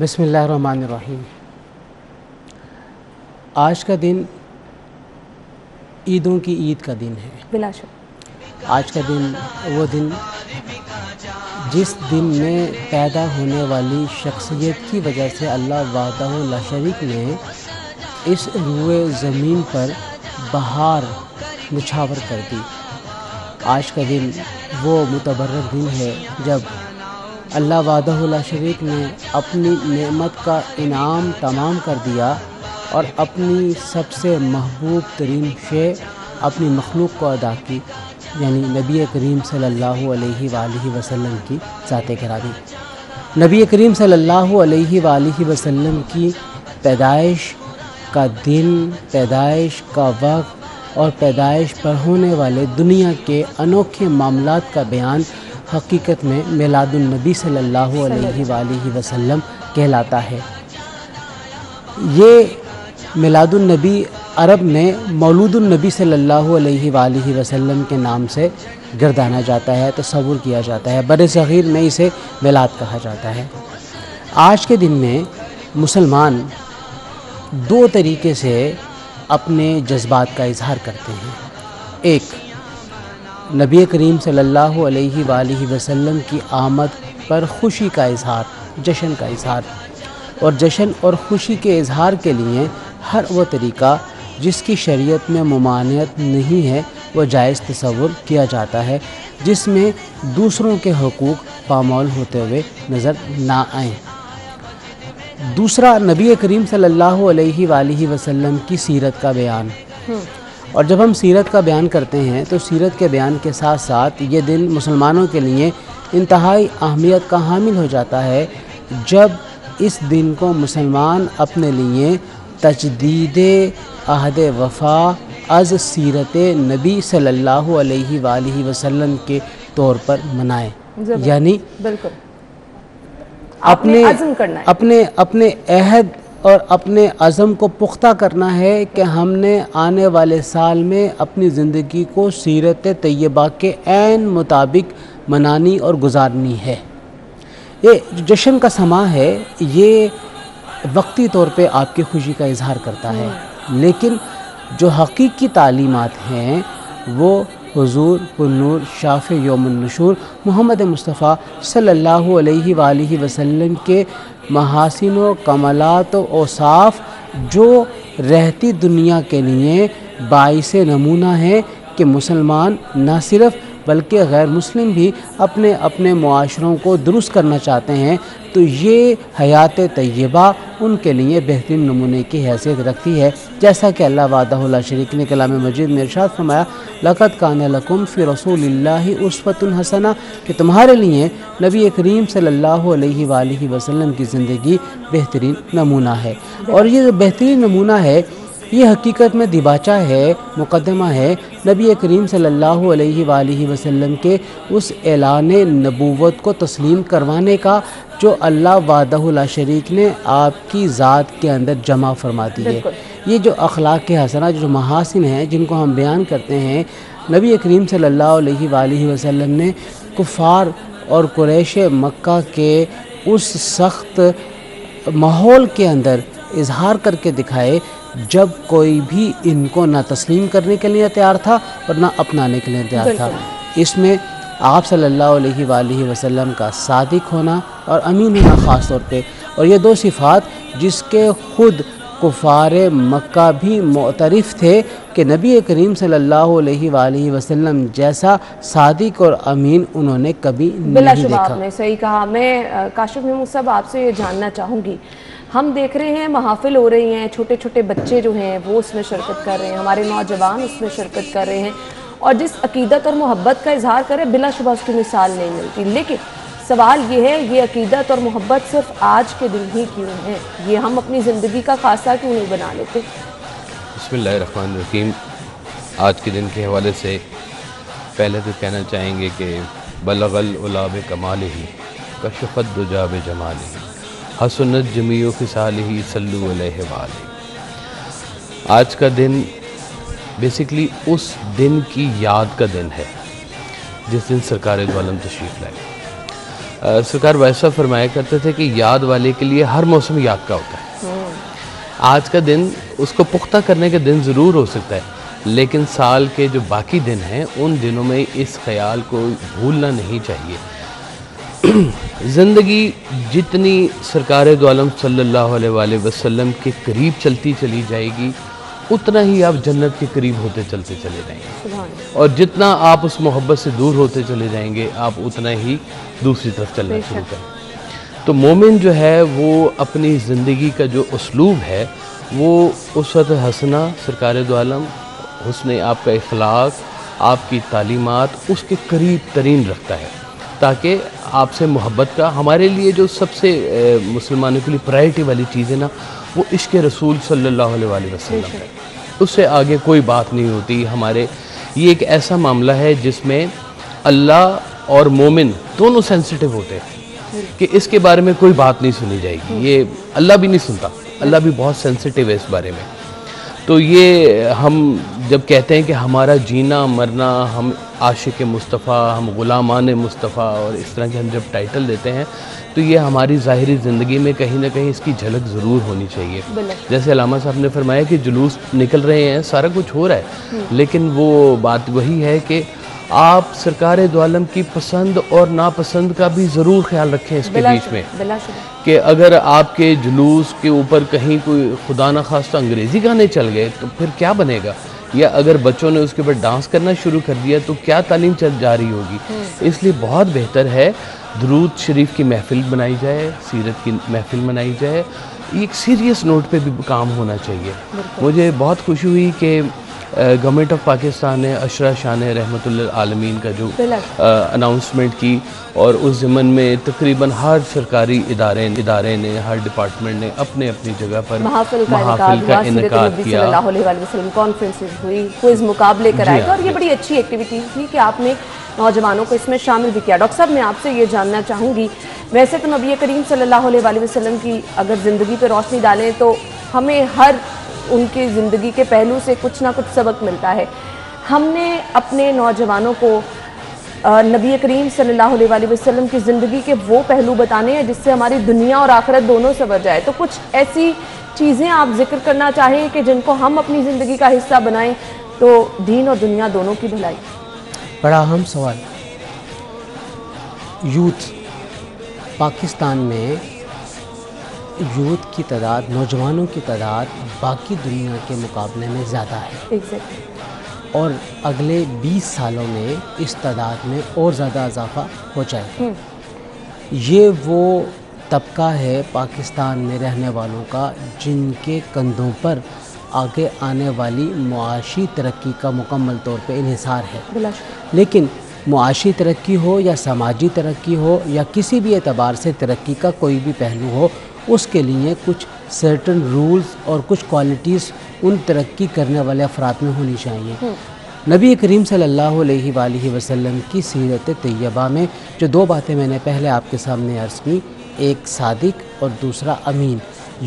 [SPEAKER 5] बिस्मिल्लाहिर्रहमानिर्रहीम। आज का दिन ईदों की ईद का दिन है।
[SPEAKER 1] बिलाशक
[SPEAKER 5] आज का दिन वो दिन जिस दिन में पैदा होने वाली शख्सियत की वजह से अल्लाह वाहदहू ला शरीक ने इस रूए ज़मीन पर बहार निछावर कर दी। आज का दिन वो मुतबर्रक दिन है जब अल्लाह वाहदहू ला शरीक ने अपनी नेमत का इनाम तमाम कर दिया और अपनी सबसे महबूब तरीन शे अपनी मखलूक को अदा की, यानी नबी करीम सल्लल्लाहु अलैहि वसल्लम की ज़ात गिरामी। नबी करीम सल्लल्लाहु अलैहि वसल्लम की पैदाइश का दिन, पैदाइश का वक्त और पैदाइश पर होने वाले दुनिया के अनोखे मामलात का बयान हकीकत में मिलादुन नबी सल्लल्लाहु अलैहि वसल्लम कहलाता है। ये मिलादुन नबी अरब में मौलूदुन नबी सल्लल्लाहु अलैहि वसल्लम के नाम से गर्दाना जाता है, तस्वुर किया जाता है। बरे-सग़ीर में इसे मिलाद कहा जाता है। आज के दिन में मुसलमान दो तरीके से अपने जज्बात का इजहार करते हैं। एक, नबी करीम सल्लल्लाहु अलैहि वसल्लम की आमद पर खुशी का इजहार, जश्न का इजहार, और जश्न और खुशी के इजहार के लिए हर वो तरीका जिसकी शरीयत में मुमानियत नहीं है वो जायज़ तस्वुर किया जाता है, जिसमें दूसरों के हुकूक पामाल होते हुए नज़र ना आए। दूसरा, नबी करीम सल्लल्लाहु अलैहि वसल्लम की सीरत का बयान। और जब हम सीरत का बयान करते हैं तो सीरत के बयान के साथ साथ ये दिन मुसलमानों के लिए इंतहाई अहमियत का हामिल हो जाता है, जब इस दिन को मुसलमान अपने लिए तजदीद अहद वफ़ा अज़ सीरत नबी सल्लल्लाहु अलैहि वालैहि वसल्लम के तौर पर मनाएं। यानी
[SPEAKER 1] बिल्कुल अपने अज़्म करना है,
[SPEAKER 5] अपने अहद और अपने अज़म को पुख्ता करना है कि हमने आने वाले साल में अपनी ज़िंदगी को सीरत तैयबा के ऐन मुताबिक मनानी और गुजारनी है। ये जश्न का समा है, ये वक्ती तौर पे आपकी खुशी का इजहार करता है, लेकिन जो हकीकी तालीमात हैं वो हुजूर पुन्नूर शाफ़े यौमुन नुशूर मोहम्मद मुस्तफ़ा सल्लल्लाहु अलैहि वालैहि वसल्लम के महासिन व कमलात व औसाफ जो रहती दुनिया के लिए बाइस नमूना है कि मुसलमान न सिर्फ़ बल्कि गैर मुस्लिम भी अपने अपने मुआशरों को दुरुस्त करना चाहते हैं, तो ये हयात तय्यबा उनके लिए बेहतरीन नमूने की हैसियत रखती है। जैसा कि अल्लाह वाहदहु ला शरीक ने कलाम मजीद में इरशाद फरमाया, लक़द कान लकुम फ़ी रसूलिल्लाहि उस्वतुन हसना, कि तुम्हारे लिए नबी करीम सल्लल्लाहु अलैहि वालैहि वसल्लम की ज़िंदगी बेहतरीन नमूना है। और ये जो बेहतरीन नमूना है ये हकीकत में दिबाचा है, मुकदमा है नबी करीम सल्लल्लाहु अलैहि वालैहि वसल्लम के उस ऐलान नबूवत को तस्लीम करवाने का जो अल्लाह वाहदहु ला शरीक ने आपकी ज़ात के अंदर जमा फरमा दी है। ये जो अखलाक हसना, जो महासिन हैं जिनको हम बयान करते हैं, नबी करीम सल्लल्लाहु अलैहि वालैहि वसल्लम ने कुफ़ार और कुरैश मक्का के उस सख्त माहौल के अंदर इजहार करके दिखाए जब कोई भी इनको ना तस्लीम करने के लिए तैयार था और ना अपनाने के लिए तैयार था। इसमें आप सल्लल्लाहु अलैहि वालैहि वसल्लम का सादिक होना और अमीन होना ख़ास तौर पे, और ये दो सिफ़ात जिसके ख़ुद कुफ़ार मक्का भी मुतरिफ़ थे कि नबी करीम सल्लल्लाहु अलैहि वालैहि वसल्लम जैसा सादिक और अमीन उन्होंने कभी नहीं देखा।
[SPEAKER 1] आपने सही कहा। मैं काशिफ महमूद साहब आपसे ये जानना चाहूँगी, हम देख रहे हैं महाफिल हो रही हैं, छोटे छोटे बच्चे जो हैं वो उसमें शिरकत कर रहे हैं, हमारे नौजवान उसमें शिरकत कर रहे हैं, और जिस अकीदत और मोहब्बत का इजहार करें बिलाशुबा उसकी मिसाल नहीं मिलती। लेकिन सवाल ये है, ये अकीदत और मोहब्बत सिर्फ आज के दिन ही क्यों है? ये हम अपनी ज़िंदगी का खासा क्यों नहीं बना लेते?
[SPEAKER 6] बिस्मिल्लाहिर्रहमानिर्रहीम। आज के दिन के हवाले से पहले तो कहना चाहेंगे कि बलगल उलाब कमाल ही कशफ़त दुजाब जमाल ही हसनत जमीओ फ़िसाल ही सल्लु अलैहि वाले। आज का दिन बेसिकली उस दिन की याद का दिन है जिस दिन सरकार दो आलम तशरीफ़ लाए। सरकार वैसा फरमाया करते थे कि याद वाले के लिए हर मौसम याद का होता है। आज का दिन उसको पुख्ता करने का दिन ज़रूर हो सकता है, लेकिन साल के जो बाकी दिन हैं उन दिनों में इस ख्याल को भूलना नहीं चाहिए। ज़िंदगी जितनी सरकार दो आलम सल्लल्लाहु अलैहि वसल्लम के करीब चलती चली जाएगी उतना ही आप जन्नत के करीब होते चलते चले जाएंगे, और जितना आप उस मोहब्बत से दूर होते चले जाएंगे आप उतना ही दूसरी तरफ चलना शुरू करें। तो मोमिन जो है वो अपनी ज़िंदगी का जो उसलूब है वो उसवत हसना, सरकार दो आलम, हुस्न आपका इखलाक, आपकी तालीमात उसके करीब तरीन रखता है, ताकि आपसे मोहब्बत का, हमारे लिए जो सबसे मुसलमानों के लिए प्रायोरिटी वाली चीज़ है ना, वो इश्क़ रसूल सल्लल्लाहु अलैहि वसल्लम है। उससे आगे कोई बात नहीं होती हमारे। ये एक ऐसा मामला है जिसमें अल्लाह और मोमिन दोनों सेंसिटिव होते हैं कि इसके बारे में कोई बात नहीं सुनी जाएगी। ये अल्लाह भी नहीं सुनता, अल्लाह भी बहुत सेंसिटिव है इस बारे में। तो ये हम जब कहते हैं कि हमारा जीना मरना, हम आशिक मुस्तफ़ा, हम ग़ुलामान मुस्तफ़ा, और इस तरह के हम जब टाइटल देते हैं तो ये हमारी ज़ाहिरी ज़िंदगी में कहीं ना कहीं इसकी झलक ज़रूर होनी चाहिए। जैसे अल्लामा साहब ने फरमाया कि जुलूस निकल रहे हैं, सारा कुछ हो रहा है, लेकिन वो बात वही है कि आप सरकार दो आलम की पसंद और नापसंद का भी ज़रूर ख्याल रखें इसके बीच में, कि अगर आपके जुलूस के ऊपर कहीं कोई खुदा न खास्ता अंग्रेज़ी गाने चल गए तो फिर क्या बनेगा, या अगर बच्चों ने उसके ऊपर डांस करना शुरू कर दिया तो क्या तालीम चल जा रही होगी। इसलिए बहुत बेहतर है दुरूद शरीफ की महफिल बनाई जाए, सीरत की महफिल बनाई जाए। एक सीरियस नोट पे भी काम होना चाहिए। मुझे बहुत खुशी हुई कि गवर्नमेंट ऑफ पाकिस्तान ने अशरा शान रहमतुल्लिल आलमीन का जो अनाउंसमेंट की, और उस ज़मन में तकरीबन हर सरकारी इदारे ने, हर डिपार्टमेंट ने अपने अपनी जगह पर महफिल का इनकाद किया,
[SPEAKER 1] कॉन्फ्रेंसेस हुई, क्विज मुकाबले कराए गए, और ये बड़ी अच्छी एक्टिविटी थी कि आपने नौजवानों को इसमें शामिल भी किया। डॉक्टर साहब, मैं आपसे ये जानना चाहूँगी, वैसे तो नबी करीम सल्लल्लाहु अलैहि वसल्लम की अगर ज़िंदगी पर रोशनी डालें तो हमें हर उनकी ज़िंदगी के पहलू से कुछ ना कुछ सबक मिलता है। हमने अपने नौजवानों को नबी करीम सल्लल्लाहु अलैहि वसल्लम की ज़िंदगी के वो पहलू बताने हैं जिससे हमारी दुनिया और आखिरत दोनों संवर जाए। तो कुछ ऐसी चीज़ें आप जिक्र करना चाहें कि जिनको हम अपनी ज़िंदगी का हिस्सा बनाएं तो दीन और दुनिया दोनों की भलाई।
[SPEAKER 5] बड़ा अहम सवाल। यूथ पाकिस्तान में, यूथ की तादाद, नौजवानों की तादाद बाकी दुनिया के मुकाबले में ज़्यादा है। और अगले 20 सालों में इस तादाद में और ज़्यादा इजाफा हो जाएगा। ये वो तबका है पाकिस्तान में रहने वालों का जिनके कंधों पर आगे आने वाली मुआशी तरक्की का मुकम्मल तौर पे इन्हिसार है। लेकिन मुआशी तरक्की हो या समाजी तरक्की हो या किसी भी एतबार से तरक्की का कोई भी पहलू हो, उसके लिए कुछ सर्टन रूल्स और कुछ क्वालिटीज़ उन तरक्की करने वाले अफराद में होनी चाहिए। नबी करीम सल्लल्लाहु अलैहि वसल्लम की सीरत तैयबा में जो दो बातें मैंने पहले आपके सामने अर्ज़ की, एक सादिक और दूसरा अमीन,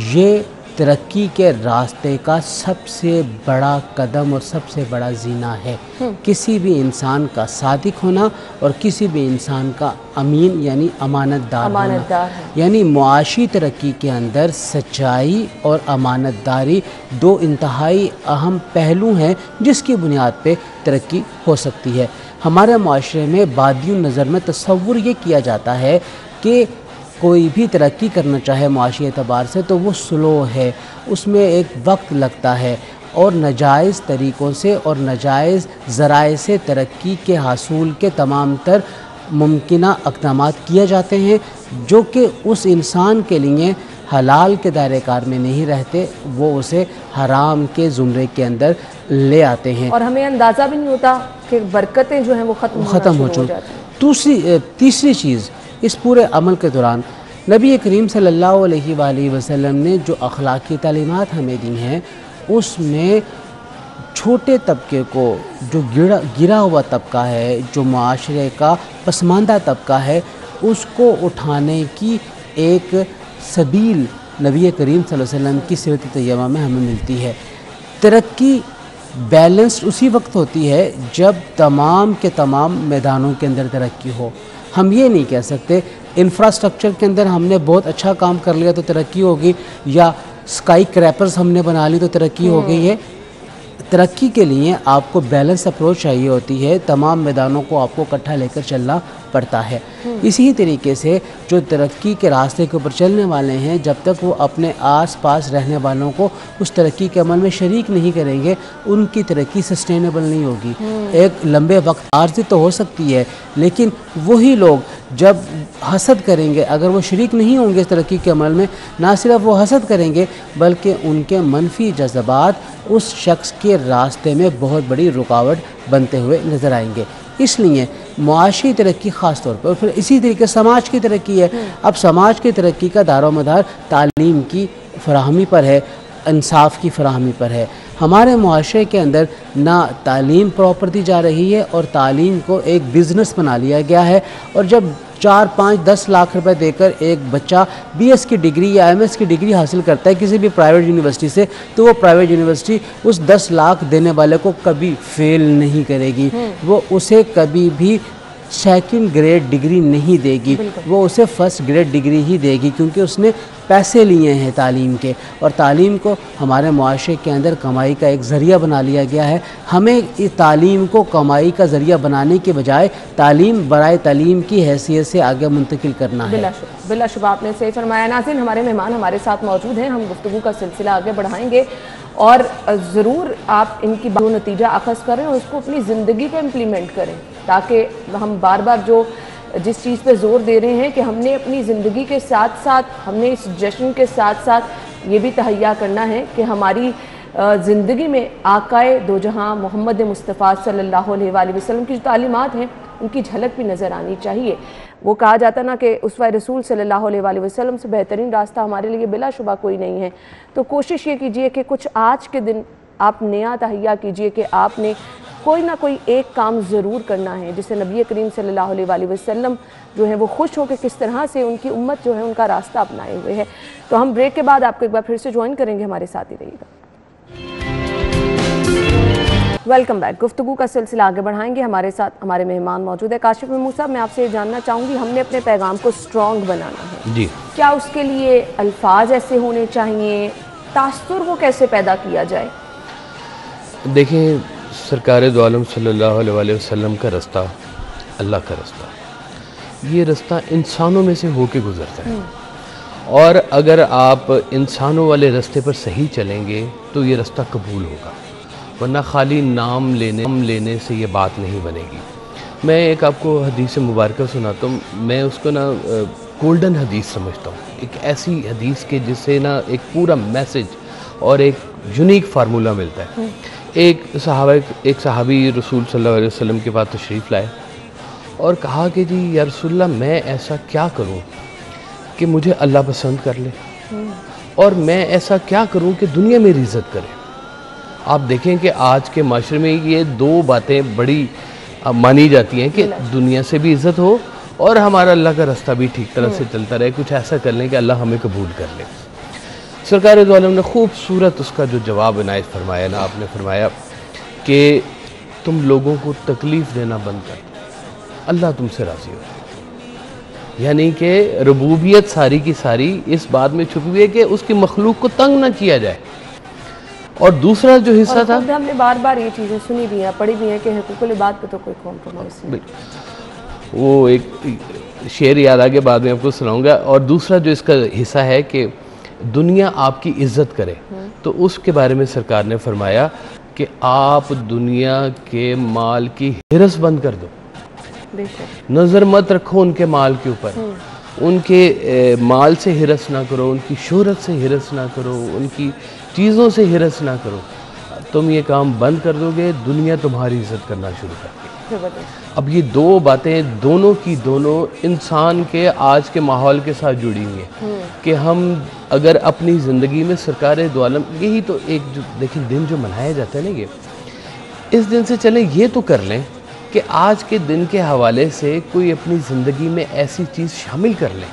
[SPEAKER 5] ये तरक्की के रास्ते का सबसे बड़ा कदम और सबसे बड़ा जीना है। किसी भी इंसान का सादिक होना और किसी भी इंसान का अमीन यानी अमानतदार होना, यानी मुआशी तरक्की के अंदर सच्चाई और अमानतदारी दो इंतहाई अहम पहलू हैं जिसकी बुनियाद पे तरक्की हो सकती है। हमारे माशरे में बादियों नज़र में तसव्वुर ये किया जाता है कि कोई भी तरक्की करना चाहे मुआशी एतबार से तो वो स्लो है, उसमें एक वक्त लगता है, और नाजायज़ तरीक़ों से और नाजायज़ ज़राए से तरक्की के हासूल के तमाम तर मुमकिना इक़दामात किए जाते हैं जो कि उस इंसान के लिए हलाल के दायरे कार में नहीं रहते, वो उसे हराम के ज़ुमरे के अंदर ले आते हैं
[SPEAKER 1] और हमें अंदाज़ा भी नहीं होता कि बरकतें जो हैं वो ख़त्म हो
[SPEAKER 5] चुकी। तीसरी चीज़, इस पूरे अमल के दौरान नबी करीम सल्लल्लाहु अलैहि वसल्लम ने जो अखलाकी तालीमात हमें दी हैं, उसमें छोटे तबके को, जो गिरा हुआ तबका है, जो माशरे का पसमानदा तबका है, उसको उठाने की एक सबील नबी करीम सल्लल्लाहु अलैहि वसल्लम की सीरत तैयबा में हमें मिलती है। तरक्की बैलेंस्ड उसी वक्त होती है जब तमाम के तमाम मैदानों के अंदर तरक्की हो। हम ये नहीं कह सकते इंफ्रास्ट्रक्चर के अंदर हमने बहुत अच्छा काम कर लिया तो तरक्की होगी, या स्काई क्रैपर्स हमने बना ली तो तरक्की हो गई है। तरक्की के लिए आपको बैलेंस अप्रोच चाहिए होती है, तमाम मैदानों को आपको इकट्ठा लेकर चलना पड़ता है। इसी तरीके से जो तरक्की के रास्ते के ऊपर चलने वाले हैं, जब तक वो अपने आस पास रहने वालों को उस तरक्की के अमल में शरीक नहीं करेंगे, उनकी तरक्की सस्टेनेबल नहीं होगी। एक लंबे वक्त आर्जी तो हो सकती है, लेकिन वही लोग जब हसद करेंगे, अगर वो शरीक नहीं होंगे इस तरक्की के अमल में, ना सिर्फ वो हसद करेंगे बल्कि उनके मनफी जज्बात उस शख्स के रास्ते में बहुत बड़ी रुकावट बनते हुए नज़र आएंगे। इसलिए मुआशी तरक्की ख़ास तौर पर, और फिर इसी तरीके समाज की तरक्की है। अब समाज की तरक्की का दारोमदार तालीम की फराहमी पर है, इंसाफ की फराहमी पर है। हमारे मुआशरे के अंदर ना तालीम प्रॉपर दी जा रही है और तालीम को एक बिज़नेस बना लिया गया है, और जब 4, 5, 10 लाख रुपए देकर एक बच्चा BS की डिग्री या MS की डिग्री हासिल करता है किसी भी प्राइवेट यूनिवर्सिटी से, तो वो प्राइवेट यूनिवर्सिटी उस 10 लाख देने वाले को कभी फेल नहीं करेगी, वो उसे कभी भी सेकंड ग्रेड डिग्री नहीं देगी, वो उसे फर्स्ट ग्रेड डिग्री ही देगी, क्योंकि उसने पैसे लिए हैं तालीम के। और तालीम को हमारे मुआशरे के अंदर कमाई का एक ज़रिया बना लिया गया है। हमें इस तालीम को कमाई का ज़रिया बनाने के बजाय तालीम बराए तालीम की हैसियत से आगे मुंतकिल करना है।
[SPEAKER 1] बिलाशुबा आपने सही फरमाया। नाज़रीन, हमारे मेहमान हमारे साथ मौजूद हैं, हम गुफ्तगू का सिलसिला आगे बढ़ाएंगे और ज़रूर आप इनकी जो नतीजा अखज़ करें उसको अपनी ज़िंदगी पे इम्प्लीमेंट करें, ताकि हम बार बार जो जिस चीज़ पे ज़ोर दे रहे हैं कि हमने अपनी ज़िंदगी के साथ साथ, हमने इस जश्न के साथ साथ ये भी तहैया करना है कि हमारी ज़िंदगी में आकाए दो जहां मोहम्मद मुस्तफ़ा सल्लल्लाहु अलैहि वसल्लम की जो तालीमात हैं उनकी झलक भी नज़र आनी चाहिए। वो कहा जाता ना कि उसवा रसूल सल्लल्लाहु अलैहि वसल्लम से बेहतरीन रास्ता हमारे लिए बिलाशुबा कोई नहीं है। तो कोशिश ये कीजिए कि कुछ आज के दिन आप नया तहैया कीजिए कि आपने कोई ना कोई एक काम ज़रूर करना है जिससे नबी करीम सल्लल्लाहु अलैहि वसल्लम जो है वो खुश हो कि किस तरह से उनकी उम्मत जो है उनका रास्ता अपनाए हुए है। तो हम ब्रेक के बाद आपको एक बार फिर से ज्वाइन करेंगे, हमारे साथ ही रहिएगा। Welcome back. गुफ्तगू का सिलसिला आगे बढ़ाएंगे। हमारे साथ हमारे मेहमान मौजूद है। काशिफ महमूद साहब, मैं आपसे ये जानना चाहूँगी, हमने अपने पैगाम को स्ट्रॉन्ग बनाना है
[SPEAKER 6] जी,
[SPEAKER 1] क्या उसके लिए अल्फाज ऐसे होने चाहिए, तासुर वो कैसे पैदा किया जाए?
[SPEAKER 6] देखें, सरकार दो आलम सल्लल्लाहु अलैहि वसल्लम का रास्ता अल्लाह का रास्ता, ये रास्ता इंसानों में से होके गुजरता है। और अगर आप इंसानों वाले रास्ते पर सही चलेंगे तो ये रास्ता कबूल होगा, वरना खाली नाम लेने से ये बात नहीं बनेगी। मैं एक आपको हदीस मुबारक सुनाता हूँ। मैं उसको ना गोल्डन हदीस समझता हूँ, एक ऐसी हदीस के जिससे ना एक पूरा मैसेज और एक यूनिक फार्मूला मिलता है। एक सहाबी रसूल सल्लल्लाहु अलैहि वसल्लम के पास तशरीफ़ लाए और कहा कि जी या रसूलल्लाह, मैं ऐसा क्या करूँ कि मुझे अल्लाह पसंद कर ले, और मैं ऐसा क्या करूँ कि दुनिया मेरी इज़्ज़त करे। आप देखें कि आज के माशरे में ये दो बातें बड़ी मानी जाती हैं कि दुनिया से भी इज़्ज़त हो और हमारा अल्लाह का रास्ता भी ठीक तरह से चलता रहे। कुछ ऐसा कर लें कि अल्लाह हमें कबूल कर ले। सरकार दो आलम ने खूबसूरत उसका जो जवाब इनायत फरमाया ना, आपने फरमाया कि तुम लोगों को तकलीफ़ देना बंद कर दो, अल्लाह तुमसे राज़ी हो जाए। यानी कि रबूबियत सारी की सारी इस बात में छुपी हुई है कि उसकी मखलूक को तंग ना किया जाए। और दूसरा जो हिस्सा था,
[SPEAKER 1] हमने बार बार ये चीज़ें सुनी भी हैं, पढ़ी भी हैं कि हुकूकुल इबाद पे तो कोई कॉम्प्रोमाइज़ नहीं।
[SPEAKER 6] वो एक शेर याद आगे बाद में आपको सुनाऊंगा। और दूसरा जो इसका हिस्सा है कि दुनिया आपकी इज्जत करे, तो उसके बारे में सरकार ने फरमाया कि आप दुनिया के माल की हिरस बंद कर दो, नज़र मत रखो उनके माल के ऊपर, उनके माल से हिरस ना करो, उनकी शोहरत से हिरस ना करो, उनकी चीज़ों से हिरस ना करो। तुम ये काम बंद कर दोगे, दुनिया तुम्हारी इज्जत करना शुरू कर देगी। अब ये दो बातें दोनों की दोनों इंसान के आज के माहौल के साथ जुड़ी हुई हैं कि हम अगर अपनी ज़िंदगी में सरकार दो आलम, यही तो एक जो देखिए दिन जो मनाया जाता है ना, ये इस दिन से चलें, ये तो कर लें कि आज के दिन के हवाले से कोई अपनी ज़िंदगी में ऐसी चीज़ शामिल कर लें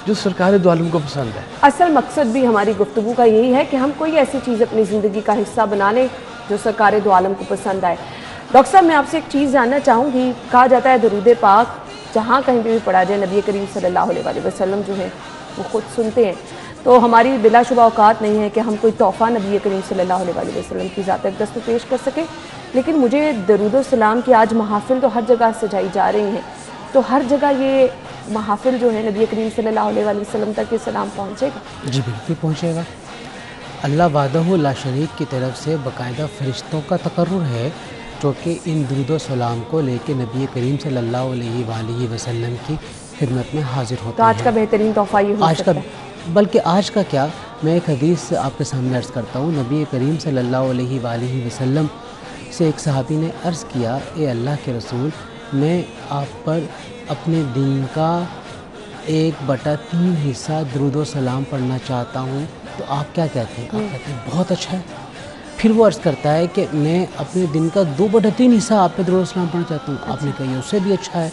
[SPEAKER 6] जो सरकार दो आलम को पसंद है।
[SPEAKER 1] असल मकसद भी हमारी गुफ्तगू का यही है कि हम कोई ऐसी चीज़ अपनी ज़िंदगी का हिस्सा बना लें जो सरकार दो आलम को पसंद आए। डॉक्टर साहब, मैं आपसे एक चीज़ जानना चाहूँगी। कहा जाता है दरूद पाक जहाँ कहीं पे भी पढ़ा जाए, नबी करीम सल्लल्लाहु अलैहि वसल्लम जो है वो ख़ुद सुनते हैं। तो हमारी बिलाशुबा औकात नहीं है कि हम कोई तोहफ़ा नबी करीम सल्लल्लाहु अलैहि वसल्लम की ज़ात अक़दस में पेश कर सकें, लेकिन मुझे दरूद सलाम की आज महाफिल तो हर जगह सजाई जा रही हैं, तो हर जगह ये महाफिल जो है नबी करीम सल्लल्लाहु अलैहि वसल्लम तक ये सलाम पहुँचेगा? जी
[SPEAKER 5] बिल्कुल पहुँचेगा। अल्लाह वादहु ला शरीक की तरफ से बाकायदा फ़रिश्तों का तकर्रुर है जो कि इन दुरूद सलाम को लेके नबी करीम सल्लल्लाहु अलैहि वसल्लम की खिदमत में हाजिर होते हैं।
[SPEAKER 1] तो आज का बेहतरीन तोहफ़ा ये हो सकता है।
[SPEAKER 5] बल्कि आज का क्या, मैं एक हदीस आपके सामने अर्ज़ करता हूँ। नबी करीम सल्लल्लाहु अलैहि वसल्लम से एक सहाबी ने अर्ज़ किया, ए अल्लाह के रसूल, मैं आप पर अपने दिन का 1/3 हिस्सा दरूद सलाम पढ़ना चाहता हूँ, तो आप क्या कहते हैं? आप कहते हैं बहुत अच्छा है। फिर वो अर्ज़ करता है कि मैं अपने दिन का 2/3 हिस्सा आप पे दरूद सलाम पढ़ना चाहता हूँ। आपने कहा उससे भी अच्छा है।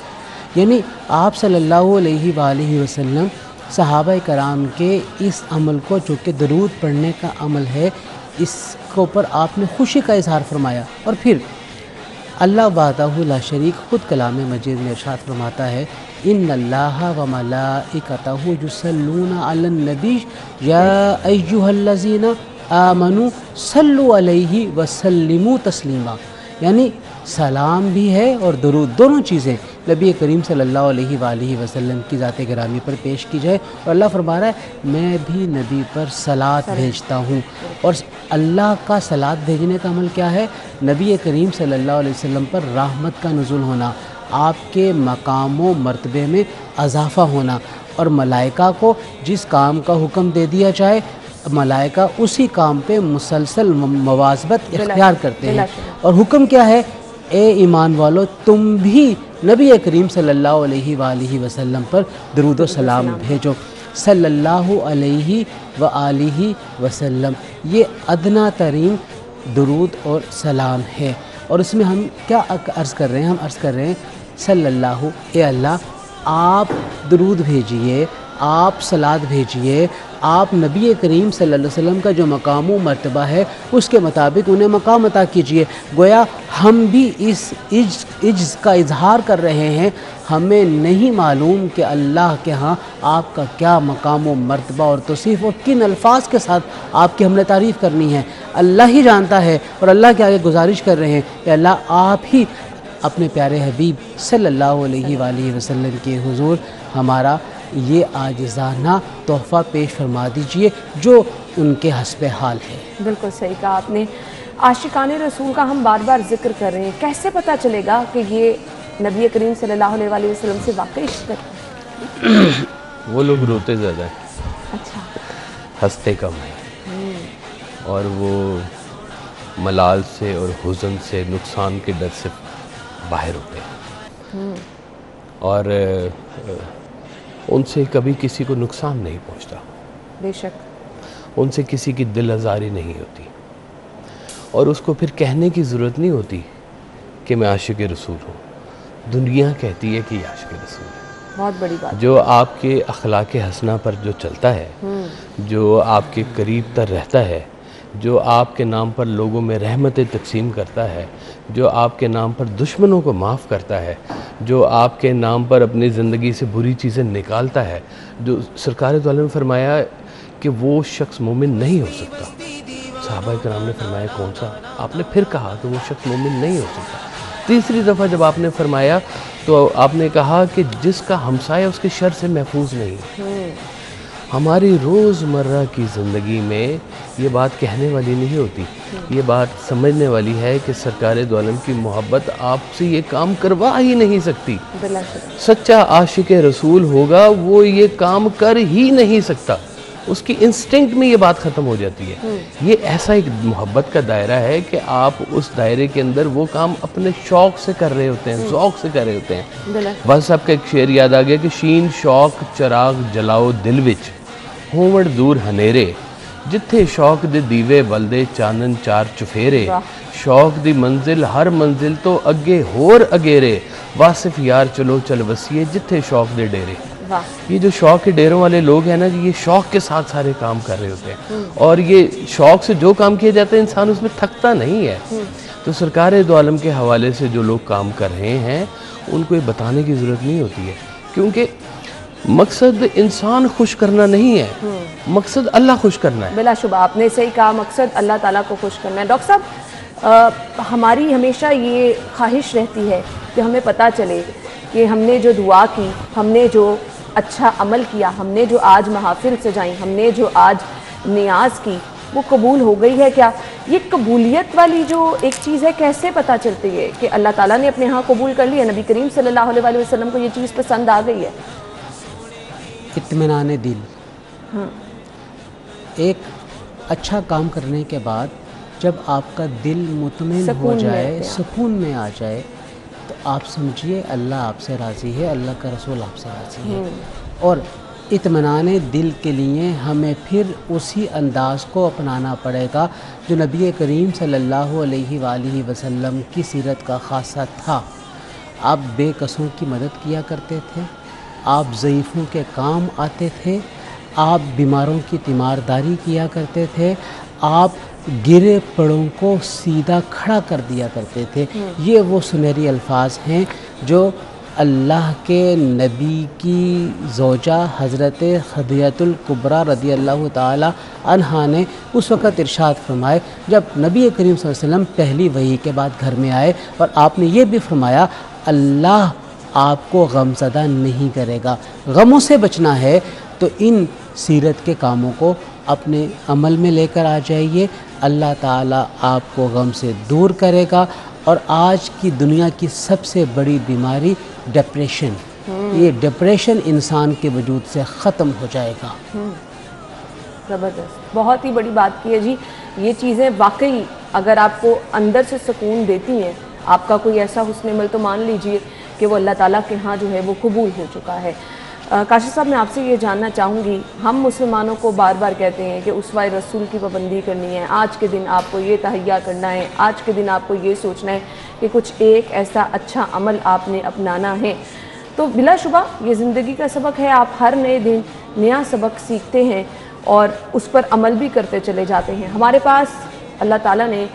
[SPEAKER 5] यानी आप सल्लल्लाहु अलैहि वसल्लम सहाबा कराम के इस अमल को, जो कि दरूद पढ़ने का अमल है, इसके ऊपर आपने खुशी का इजहार फरमाया। और फिर अल्लाह वादहु ला शरीक खुद कलाम मजीद में इरशाद फरमाता है, इन्नल्लाहा व मलाइकतहु युसल्लूना अलन नबी या अय्युहल्लज़ीना आमनू सल्लु अलैहि व सल्लिमू तस्लीमा। यानी सलाम भी है और दरूद, दोनों चीज़ें नबी करीम सल्लल्लाहु अलैहि वसल्लम की ज़ात गिरामी पर पेश की जाए। और अल्लाह फरमा रहा है, मैं भी नबी पर सलात भेजता हूँ। और अल्लाह का सलात भेजने का अमल क्या है? नबी करीम सल्लल्लाहु अलैहि वसल्लम पर रहमत का नुज़ुल होना, आपके मकाम व मर्तबे में इजाफ़ा होना, और मलाइका को जिस काम का हुक्म दे दिया जाए मलाइका उसी काम पे मुसलसल मवाजबत इख्तियार करते हैं। और हुक्म क्या है, ए ईमान वालो तुम भी नबी करीम सल्लल्लाहु अलैहि वसल्लम पर दरूद व सलाम भेजो। सल्लल्लाहु अलैहि व आलिहि वसल्लम, ये अदना तरीन दरूद और सलाम है। और इसमें हम क्या अर्ज़ कर रहे हैं, हम अर्ज़ कर रहे हैं सल्लल्लाहु, ए अल्लाह आप दरूद भेजिए, आप सलात भेजिए, आप नबी करीम सल्लल्लाहु अलैहि वसल्लम का जो मकाम व मर्तबा है उसके मुताबिक उन्हें मकाम अता कीजिए। गोया हम भी इस इज्ज़ का इजहार कर रहे हैं, हमें नहीं मालूम कि अल्लाह के यहाँ आपका क्या मकाम व मर्तबा और तौसीफ़ और किन अल्फाज के साथ आपकी हमने तारीफ़ करनी है, अल्लाह ही जानता है। और अल्लाह के आगे गुजारिश कर रहे हैं कि अल्लाह आप ही अपने प्यारे हबीब सल्लल्लाहु अलैहि वसल्लम के हुजूर हमारा ये आजिज़ाना तोहफ़ा पेश फरमा दीजिए जो उनके हस्बे हाल है।
[SPEAKER 1] बिल्कुल सही कहा आपने। आशिकाने रसूल का हम बार बार जिक्र कर रहे हैं, कैसे पता चलेगा कि ये नबी करीम सल्लल्लाहु अलैहि वसल्लम से वाकई इश्क करते हैं?
[SPEAKER 6] वो लोग रोते ज़्यादा हैं,
[SPEAKER 1] अच्छा,
[SPEAKER 6] हंसते कम हैं, और वो मलाल से और हुज़न से, नुकसान के डर से बाहर होते हैं, और उनसे कभी किसी को नुकसान नहीं पहुंचता,
[SPEAKER 1] बेशक
[SPEAKER 6] उनसे किसी की दिल आज़ारी नहीं होती, और उसको फिर कहने की ज़रूरत नहीं होती कि मैं आशिक़ रसूल हूँ। दुनिया कहती है कि आशिक़ रसूल है।
[SPEAKER 1] बहुत बड़ी बात।
[SPEAKER 6] जो आपके अखलाक़ हसना पर जो चलता है, जो आपके करीब तर रहता है, जो आपके नाम पर लोगों में रहमतें तकसीम करता है, जो आपके नाम पर दुश्मनों को माफ़ करता है, जो आपके नाम पर अपनी ज़िंदगी से बुरी चीज़ें निकालता है, जो सरकार दो आलम ने फरमाया कि वो शख्स मोमिन नहीं हो सकता। सहाबा-ए-किराम ने फरमाया कौन सा? आपने फिर कहा कि वो शख्स मोमिन नहीं हो सकता। तीसरी दफ़ा जब आपने फरमाया तो आपने कहा कि जिसका हमसाया उसके शर से महफूज नहीं। हमारी रोज़मर्रा की ज़िंदगी में ये बात कहने वाली नहीं होती, ये बात समझने वाली है कि सरकार दो आलम की मोहब्बत आपसे ये काम करवा ही नहीं सकती। सच्चा आशिक़ रसूल होगा वो ये काम कर ही नहीं सकता, उसकी इंस्टिंक्ट में ये बात ख़त्म हो जाती है। ये ऐसा एक मोहब्बत का दायरा है कि आप उस दायरे के अंदर वो काम अपने शौक़ से कर रहे होते हैं, ज़ौक़ से कर रहे होते हैं। बस आपका एक शेर याद आ गया कि शीन शौक़ चराग जलाओ दिल विच होवण दूर हनेरे, जिथे शौक दे दीवे बलदे चानन चार चुफेरे, शौक दी मंजिल हर मंजिल तो अगे होर अगेरे, वासिफ यार चलो चल वसीए जिथे शौक दे डेरे। ये जो शौक के डेरों वाले लोग हैं ना, ये शौक के साथ सारे काम कर रहे होते हैं, और ये शौक से जो काम किए जाते हैं इंसान उसमें थकता नहीं है। तो सरकार दो आलम के हवाले से जो लोग काम कर रहे हैं उनको ये बताने की ज़रूरत नहीं होती है, क्योंकि मकसद इंसान खुश करना नहीं है, मकसद अल्लाह खुश करना है।
[SPEAKER 1] बिलाशुबा आपने सही कहा, मकसद अल्लाह ताला को खुश करना है। डॉक्टर साहब, हमारी हमेशा ये ख्वाहिश रहती है कि हमें पता चले कि हमने जो दुआ की, हमने जो अच्छा अमल किया, हमने जो आज महाफिल सजाई, हमने जो आज नियाज की, वो कबूल हो गई है क्या? ये कबूलियत वाली जो एक चीज़ है, कैसे पता चलती है कि अल्लाह ताला ने अपने यहाँ कबूल कर लिया, नबी करीम सल्लल्लाहु अलैहि वसल्लम को ये चीज़ पसंद आ गई है?
[SPEAKER 5] इत्मीनान दिल। एक अच्छा काम करने के बाद जब आपका दिल मुतमईन हो जाए, सुकून में आ जाए, तो आप समझिए अल्लाह आपसे राज़ी है, अल्लाह का रसूल आपसे राज़ी है। और इत्मीनान दिल के लिए हमें फिर उसी अंदाज़ को अपनाना पड़ेगा जो नबी करीम सल्लल्लाहु अलैहि वसल्लम की सीरत का ख़ासा था। आप बेकसों की मदद किया करते थे, आप ज़ईफ़ों के काम आते थे, आप बीमारों की तीमारदारी किया करते थे, आप गिरे पड़ों को सीधा खड़ा कर दिया करते थे। ये वो सुनहरी अल्फाज हैं जो अल्लाह के नबी की ज़ौजा हज़रत खदीजतुल कुबरा रज़ी अल्लाह ताला अन्हा ने उस वक़्त इरशाद फरमाए जब नबी करीम सल्लल्लाहु अलैहि वसल्लम पहली वही के बाद घर में आए, और आपने ये भी फरमाया अल्लाह आपको गमज़दा नहीं करेगा। गमों से बचना है तो इन सीरत के कामों को अपने अमल में लेकर आ जाइए, अल्लाह ताला आपको गम से दूर करेगा। और आज की दुनिया की सबसे बड़ी बीमारी डिप्रेशन, ये डिप्रेशन इंसान के वजूद से ख़त्म हो जाएगा।
[SPEAKER 1] ज़बरदस्त, बहुत ही बड़ी बात की है जी। ये चीज़ें वाकई अगर आपको अंदर से सुकून देती हैं, आपका कोई ऐसा हुस्न अमल तो मान लीजिए कि वो अल्लाह ताला के यहाँ जो है वो कबूल हो चुका है। काशिफ साहब, मैं आपसे ये जानना चाहूँगी, हम मुसलमानों को बार बार कहते हैं कि उसवाए रसूल की पाबंदी करनी है, आज के दिन आपको ये तहैया करना है, आज के दिन आपको ये सोचना है कि कुछ एक ऐसा अच्छा अमल आपने अपनाना है। तो बिलाशुबा ये ज़िंदगी का सबक है, आप हर नए दिन नया सबक सीखते हैं और उस पर अमल भी करते चले जाते हैं। हमारे पास अल्लाह ताला ने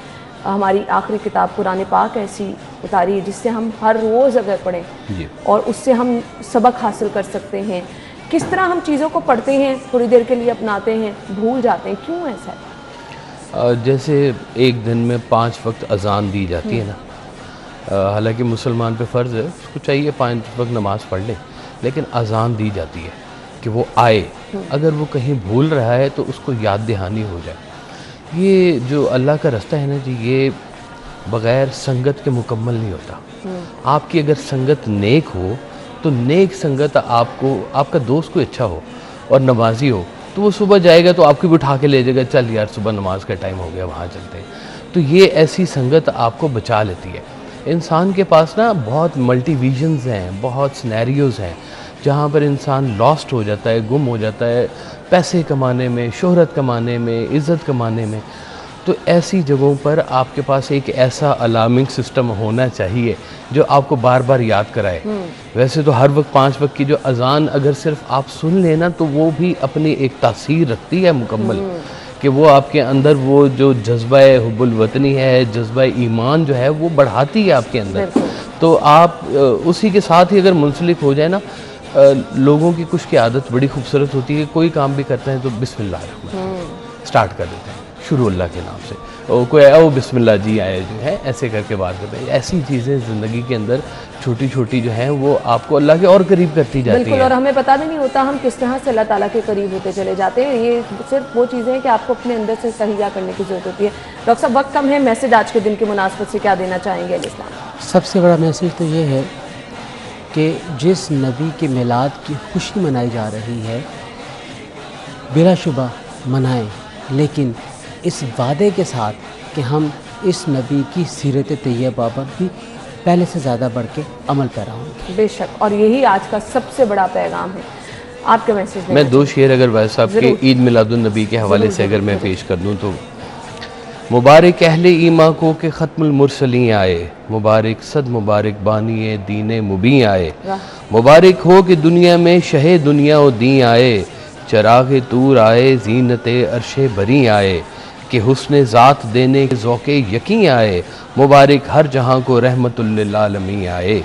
[SPEAKER 1] हमारी आखिरी किताब कुरान पाक ऐसी उतारी है जिससे हम हर रोज़ अगर पढ़ें और उससे हम सबक हासिल कर सकते हैं। किस तरह हम चीज़ों को पढ़ते हैं, थोड़ी देर के लिए अपनाते हैं, भूल जाते हैं, क्यों ऐसा है?
[SPEAKER 6] जैसे एक दिन में 5 वक्त अजान दी जाती है ना, हालांकि मुसलमान पे फ़र्ज़ है, उसको चाहिए 5 वक्त नमाज़ पढ़ ले, लेकिन अजान दी जाती है कि वो आए, अगर वो कहीं भूल रहा है तो उसको याद दहानी हो जाए। ये जो अल्लाह का रास्ता है ना जी, ये बग़ैर संगत के मुकम्मल नहीं होता। आपकी अगर संगत नेक हो तो नेक संगत आपको, आपका दोस्त कोई अच्छा हो और नमाजी हो तो वो सुबह जाएगा तो आपको भी उठा के ले जाएगा, चल यार सुबह नमाज का टाइम हो गया, वहाँ चलते हैं। तो ये ऐसी संगत आपको बचा लेती है। इंसान के पास ना बहुत मल्टी विजन्स हैं, बहुत सिनेरियोज़ हैं जहाँ पर इंसान लॉस्ट हो जाता है, गुम हो जाता है पैसे कमाने में, शोहरत कमाने में, इज़्ज़त कमाने में। तो ऐसी जगहों पर आपके पास एक ऐसा अलार्मिंग सिस्टम होना चाहिए जो आपको बार बार याद कराए। वैसे तो हर वक्त 5 वक्त की जो अजान अगर सिर्फ आप सुन लेना तो वो भी अपनी एक तासीर रखती है मुकम्मल, कि वो आपके अंदर वो जो जज्बा हुब्बुल वतनी है, जज्बा ईमान जो है वो बढ़ाती है आपके अंदर। तो आप उसी के साथ ही अगर मुंसलिक हो जाए ना, लोगों की कुछ की आदत बड़ी खूबसूरत होती है, कोई काम भी करते हैं तो बिस्मिल्लाह स्टार्ट कर देते हैं, शुरू अल्लाह के नाम से, और कोई ओ बिस्मिल्लाह जी आए जो है ऐसे करके बात करते हैं। ऐसी चीज़ें ज़िंदगी के अंदर छोटी छोटी जो हैं वो आपको अल्लाह के और करीब करती जाती हैं।
[SPEAKER 1] बिल्कुल, और हमें पता भी नहीं होता हम किस तरह से अल्लाह ताला के करीब होते चले जाते हैं। ये सिर्फ वो चीज़ें हैं कि आपको अपने अंदर से तहैया करने की ज़रूरत होती है। डॉक्टर साहब, वक्त कम है, मैसेज आज के दिन की मुनासबत से क्या देना चाहेंगे इस्लाम?
[SPEAKER 5] सबसे बड़ा मैसेज तो ये है कि जिस नबी के मिलाद की खुशी मनाई जा रही है बिलाशुबा मनाएं, लेकिन इस वादे के साथ कि हम इस नबी की सीरत तैयबा पर भी पहले से ज़्यादा बढ़ के अमल पैरा होंगे।
[SPEAKER 1] बेशक, और यही आज का सबसे बड़ा पैगाम है। आपके मैसेज
[SPEAKER 6] मैं 2 शेर अगर वैसे साहब के ईद मिलादुन नबी के हवाले से अगर मैं पेश कर दूँ तो मुबारक अहले ईमा को के ख़त्मुल मुरसली आए, मुबारक सद मुबारक बानी दीन मुबी आए, मुबारक हो कि दुनिया में शहे दुनिया व दी आए, चराग़ तूर आए ज़ीनते अर्शे बरी आए, कि हुस्न ज़ात देने के ज़ौक़े यकीन आए, मुबारक हर जहाँ को रहमतुल लिल आलमीन आए।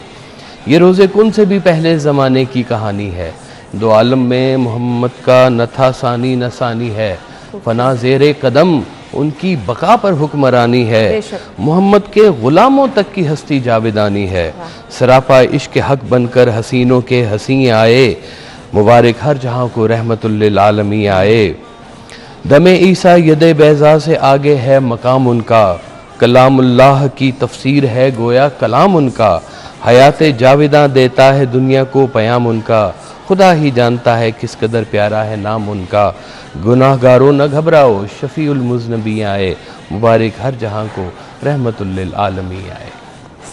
[SPEAKER 6] ये रोज़े कुन से भी पहले ज़माने की कहानी है, दो आलम में मोहम्मद का न था सानी न सानी है, फना ज़ेरे कदम उनकी बका पर हुक्मरानी है, मोहम्मद के ग़ुलामों तक की हस्ती जावेदानी है, सरापा इश्क हक बनकर हसीनों के हसी आए, मुबारक हर जहाँ को रहमतुल लिल आलमीन आए। दमे ईसा यदे बैज़ा से आगे है मकाम उनका, कलामुल्लाह की तफसीर है गोया कलाम उनका, हयात जावेदा देता है दुनिया को पयाम उनका, खुदा ही जानता है किस कदर प्यारा है नाम उनका, गुनाहगारों न घबराओ शफ़ीउल मुज़नबी आए, मुबारक हर जहाँ को रहमतुल लिल आलमीन आए।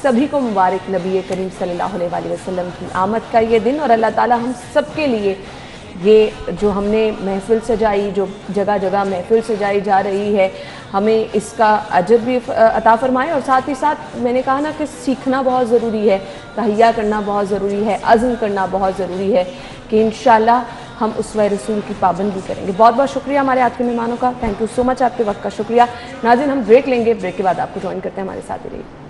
[SPEAKER 1] सभी को मुबारक नबी करीम सल्लल्लाहु अलैहि वसल्लम की आमद का ये दिन, और अल्लाह ताला हम सब के लिए ये जो हमने महफिल सजाई, जो जगह जगह महफिल सजाई जा रही है, हमें इसका अजर भी अता फरमाए। और साथ ही साथ मैंने कहा ना कि सीखना बहुत ज़रूरी है, तहैया करना बहुत ज़रूरी है, अज़्म करना बहुत ज़रूरी है कि इंशाअल्लाह हम उसवा रसूल की पाबंदी करेंगे। बहुत बहुत शुक्रिया हमारे आज के मेहमानों का, थैंक यू सो मच, आपके वक्त का शुक्रिया। नाज़रीन, हम ब्रेक लेंगे, ब्रेक के बाद आपको ज्वाइन करते हैं, हमारे साथ ही रहिए।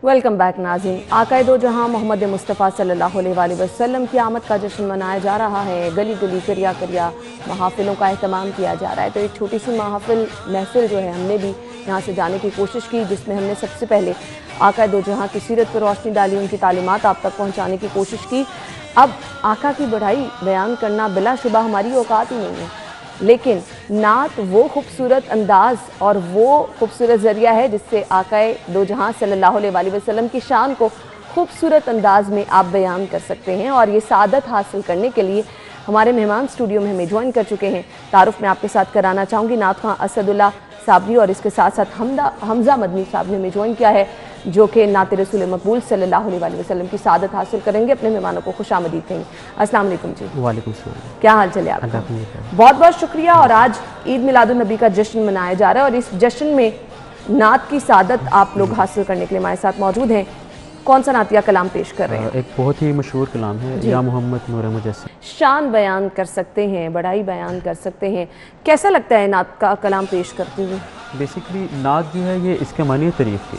[SPEAKER 1] वेलकम बैक नाज़रीन। आकाए दो जहां मोहम्मद मुस्तफ़ा सल्लल्लाहु अलैहि वसल्लम की आमद का जश्न मनाया जा रहा है। गली गली करिया करिया महाफिलों का अहतमाम किया जा रहा है। तो एक छोटी सी महफिल जो है हमने भी यहाँ से जाने की कोशिश की, जिसमें हमने सबसे पहले आकाए दो जहां की सीरत पर रोशनी डाली, उनकी तालीमात आप तक पहुँचाने की कोशिश की। अब आका की बढ़ाई बयान करना बिलाशुबा हमारी औकात ही नहीं है, लेकिन नात वो खूबसूरत अंदाज़ और वो खूबसूरत ज़रिया है जिससे आकाए दो जहां सल्लल्लाहु अलैहि वसल्लम की शान को खूबसूरत अंदाज में आप बयान कर सकते हैं। और ये सादत हासिल करने के लिए हमारे मेहमान स्टूडियो में हमें ज्वाइन कर चुके हैं। तारुफ में आपके साथ कराना चाहूँगी नात ख़वां असदुल्ला साहब भी, और इसके साथ साथ हमजा मदनी साहब ने हमें ज्वाइन किया है, जो कि नात रसूल मकबूल सल्लल्लाहु अलैहि वसल्लम की सादत हासिल करेंगे। अपने मेहमानों को खुशामदीद कहेंगे। अस्सलाम वालेकुम जी।
[SPEAKER 5] वालेकुम सलाम।
[SPEAKER 1] क्या हाल चले आप? बहुत बहुत शुक्रिया। और आज ईद मिलादुन नबी का जश्न मनाया जा रहा है और इस जश्न में नात की सादत आप लोग हासिल करने के लिए हमारे साथ मौजूद हैं। कौन सा नातिया कलाम पेश कर रहे हैं?
[SPEAKER 5] एक बहुत ही मशहूर कलाम है, या मोहम्मद नूर मुजस्सिम।
[SPEAKER 1] शान बयान कर सकते हैं, बड़ाई बयान कर सकते हैं। कैसा लगता है नात का कलाम पेश करते हुए?
[SPEAKER 5] बेसिकली नात जो है ये इसके मानी तारीफ़ की।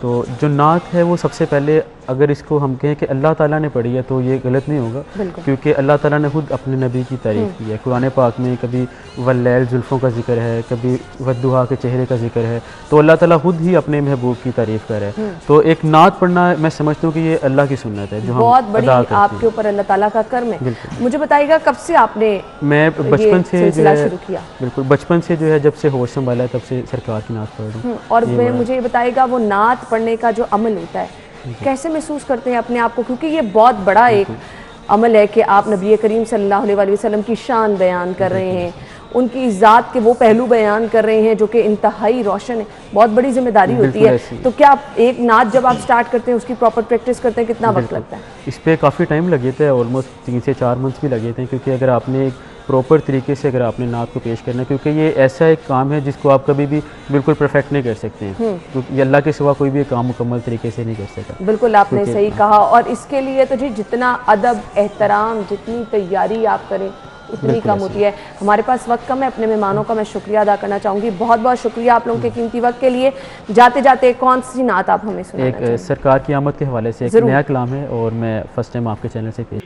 [SPEAKER 5] तो जो नात है वो सबसे पहले अगर इसको हम कहें कि अल्लाह ताला ने पढ़ी है तो ये गलत नहीं होगा, क्योंकि अल्लाह ताला ने खुद अपने नबी की तारीफ़ की है। कुरान पाक में कभी वल्लैल जुल्फ़ों का जिक्र है, कभी वद्दुहा के चेहरे का जिक्र है, तो अल्लाह ताला खुद ही अपने महबूब की तारीफ़ कर रहा है। तो एक नात पढ़ना मैं समझता हूँ कि ये अल्लाह की सुन्नत है, जो
[SPEAKER 1] बहुत बड़ी आपके ऊपर अल्लाह ताला का कर्म है। मुझे बताइएगा कब से आपने? मैं बचपन से जो है शुरू किया।
[SPEAKER 5] बिल्कुल बचपन से जो है, जब से होश संभाला है तब से सरकार की नात पढ़ रहा हूँ।
[SPEAKER 1] और मुझे बताइएगा वो नात पढ़ने का जो अमल होता है कैसे महसूस करते हैं अपने आप को, क्योंकि ये बहुत बड़ा एक अमल है कि आप नबी करीम सल्लल्लाहु अलैहि वसल्लम की शान बयान कर रहे हैं, उनकी ज़ात के वो पहलू बयान कर रहे हैं जो कि इंतहाई रोशन है। बहुत बड़ी जिम्मेदारी होती है। तो क्या एक नात जब आप स्टार्ट करते हैं उसकी प्रॉपर प्रैक्टिस करते हैं, कितना वक्त लगता है?
[SPEAKER 5] इस पर काफ़ी टाइम लगे थे, ऑलमोस्ट 3 से 4 मंथ्स भी लगे थे, क्योंकि अगर आपने एक प्रॉपर तरीके से अगर आपने नात को पेश करना है, क्योंकि ये ऐसा एक काम है जिसको आप कभी भी बिल्कुल परफेक्ट नहीं कर सकते हैं, क्योंकि अल्लाह के सिवा कोई भी काम मुकम्मल तरीके से नहीं कर सकता।
[SPEAKER 1] बिल्कुल आपने सही कहा। और इसके लिए तो जी जितना अदब एहतराम, जितनी तैयारी आप करें उतनी कम होती है। हमारे पास वक्त कम है। अपने मेहमानों का मैं शुक्रिया अदा करना चाहूँगी। बहुत बहुत शुक्रिया आप लोगों के कीमती वक्त के लिए। जाते जाते कौन सी नात आप हमें सुनाना चाहेंगे?
[SPEAKER 5] एक सरकार की आमद के हवाले से एक नया कलाम है और मैं फर्स्ट टाइम आपके चैनल से पेश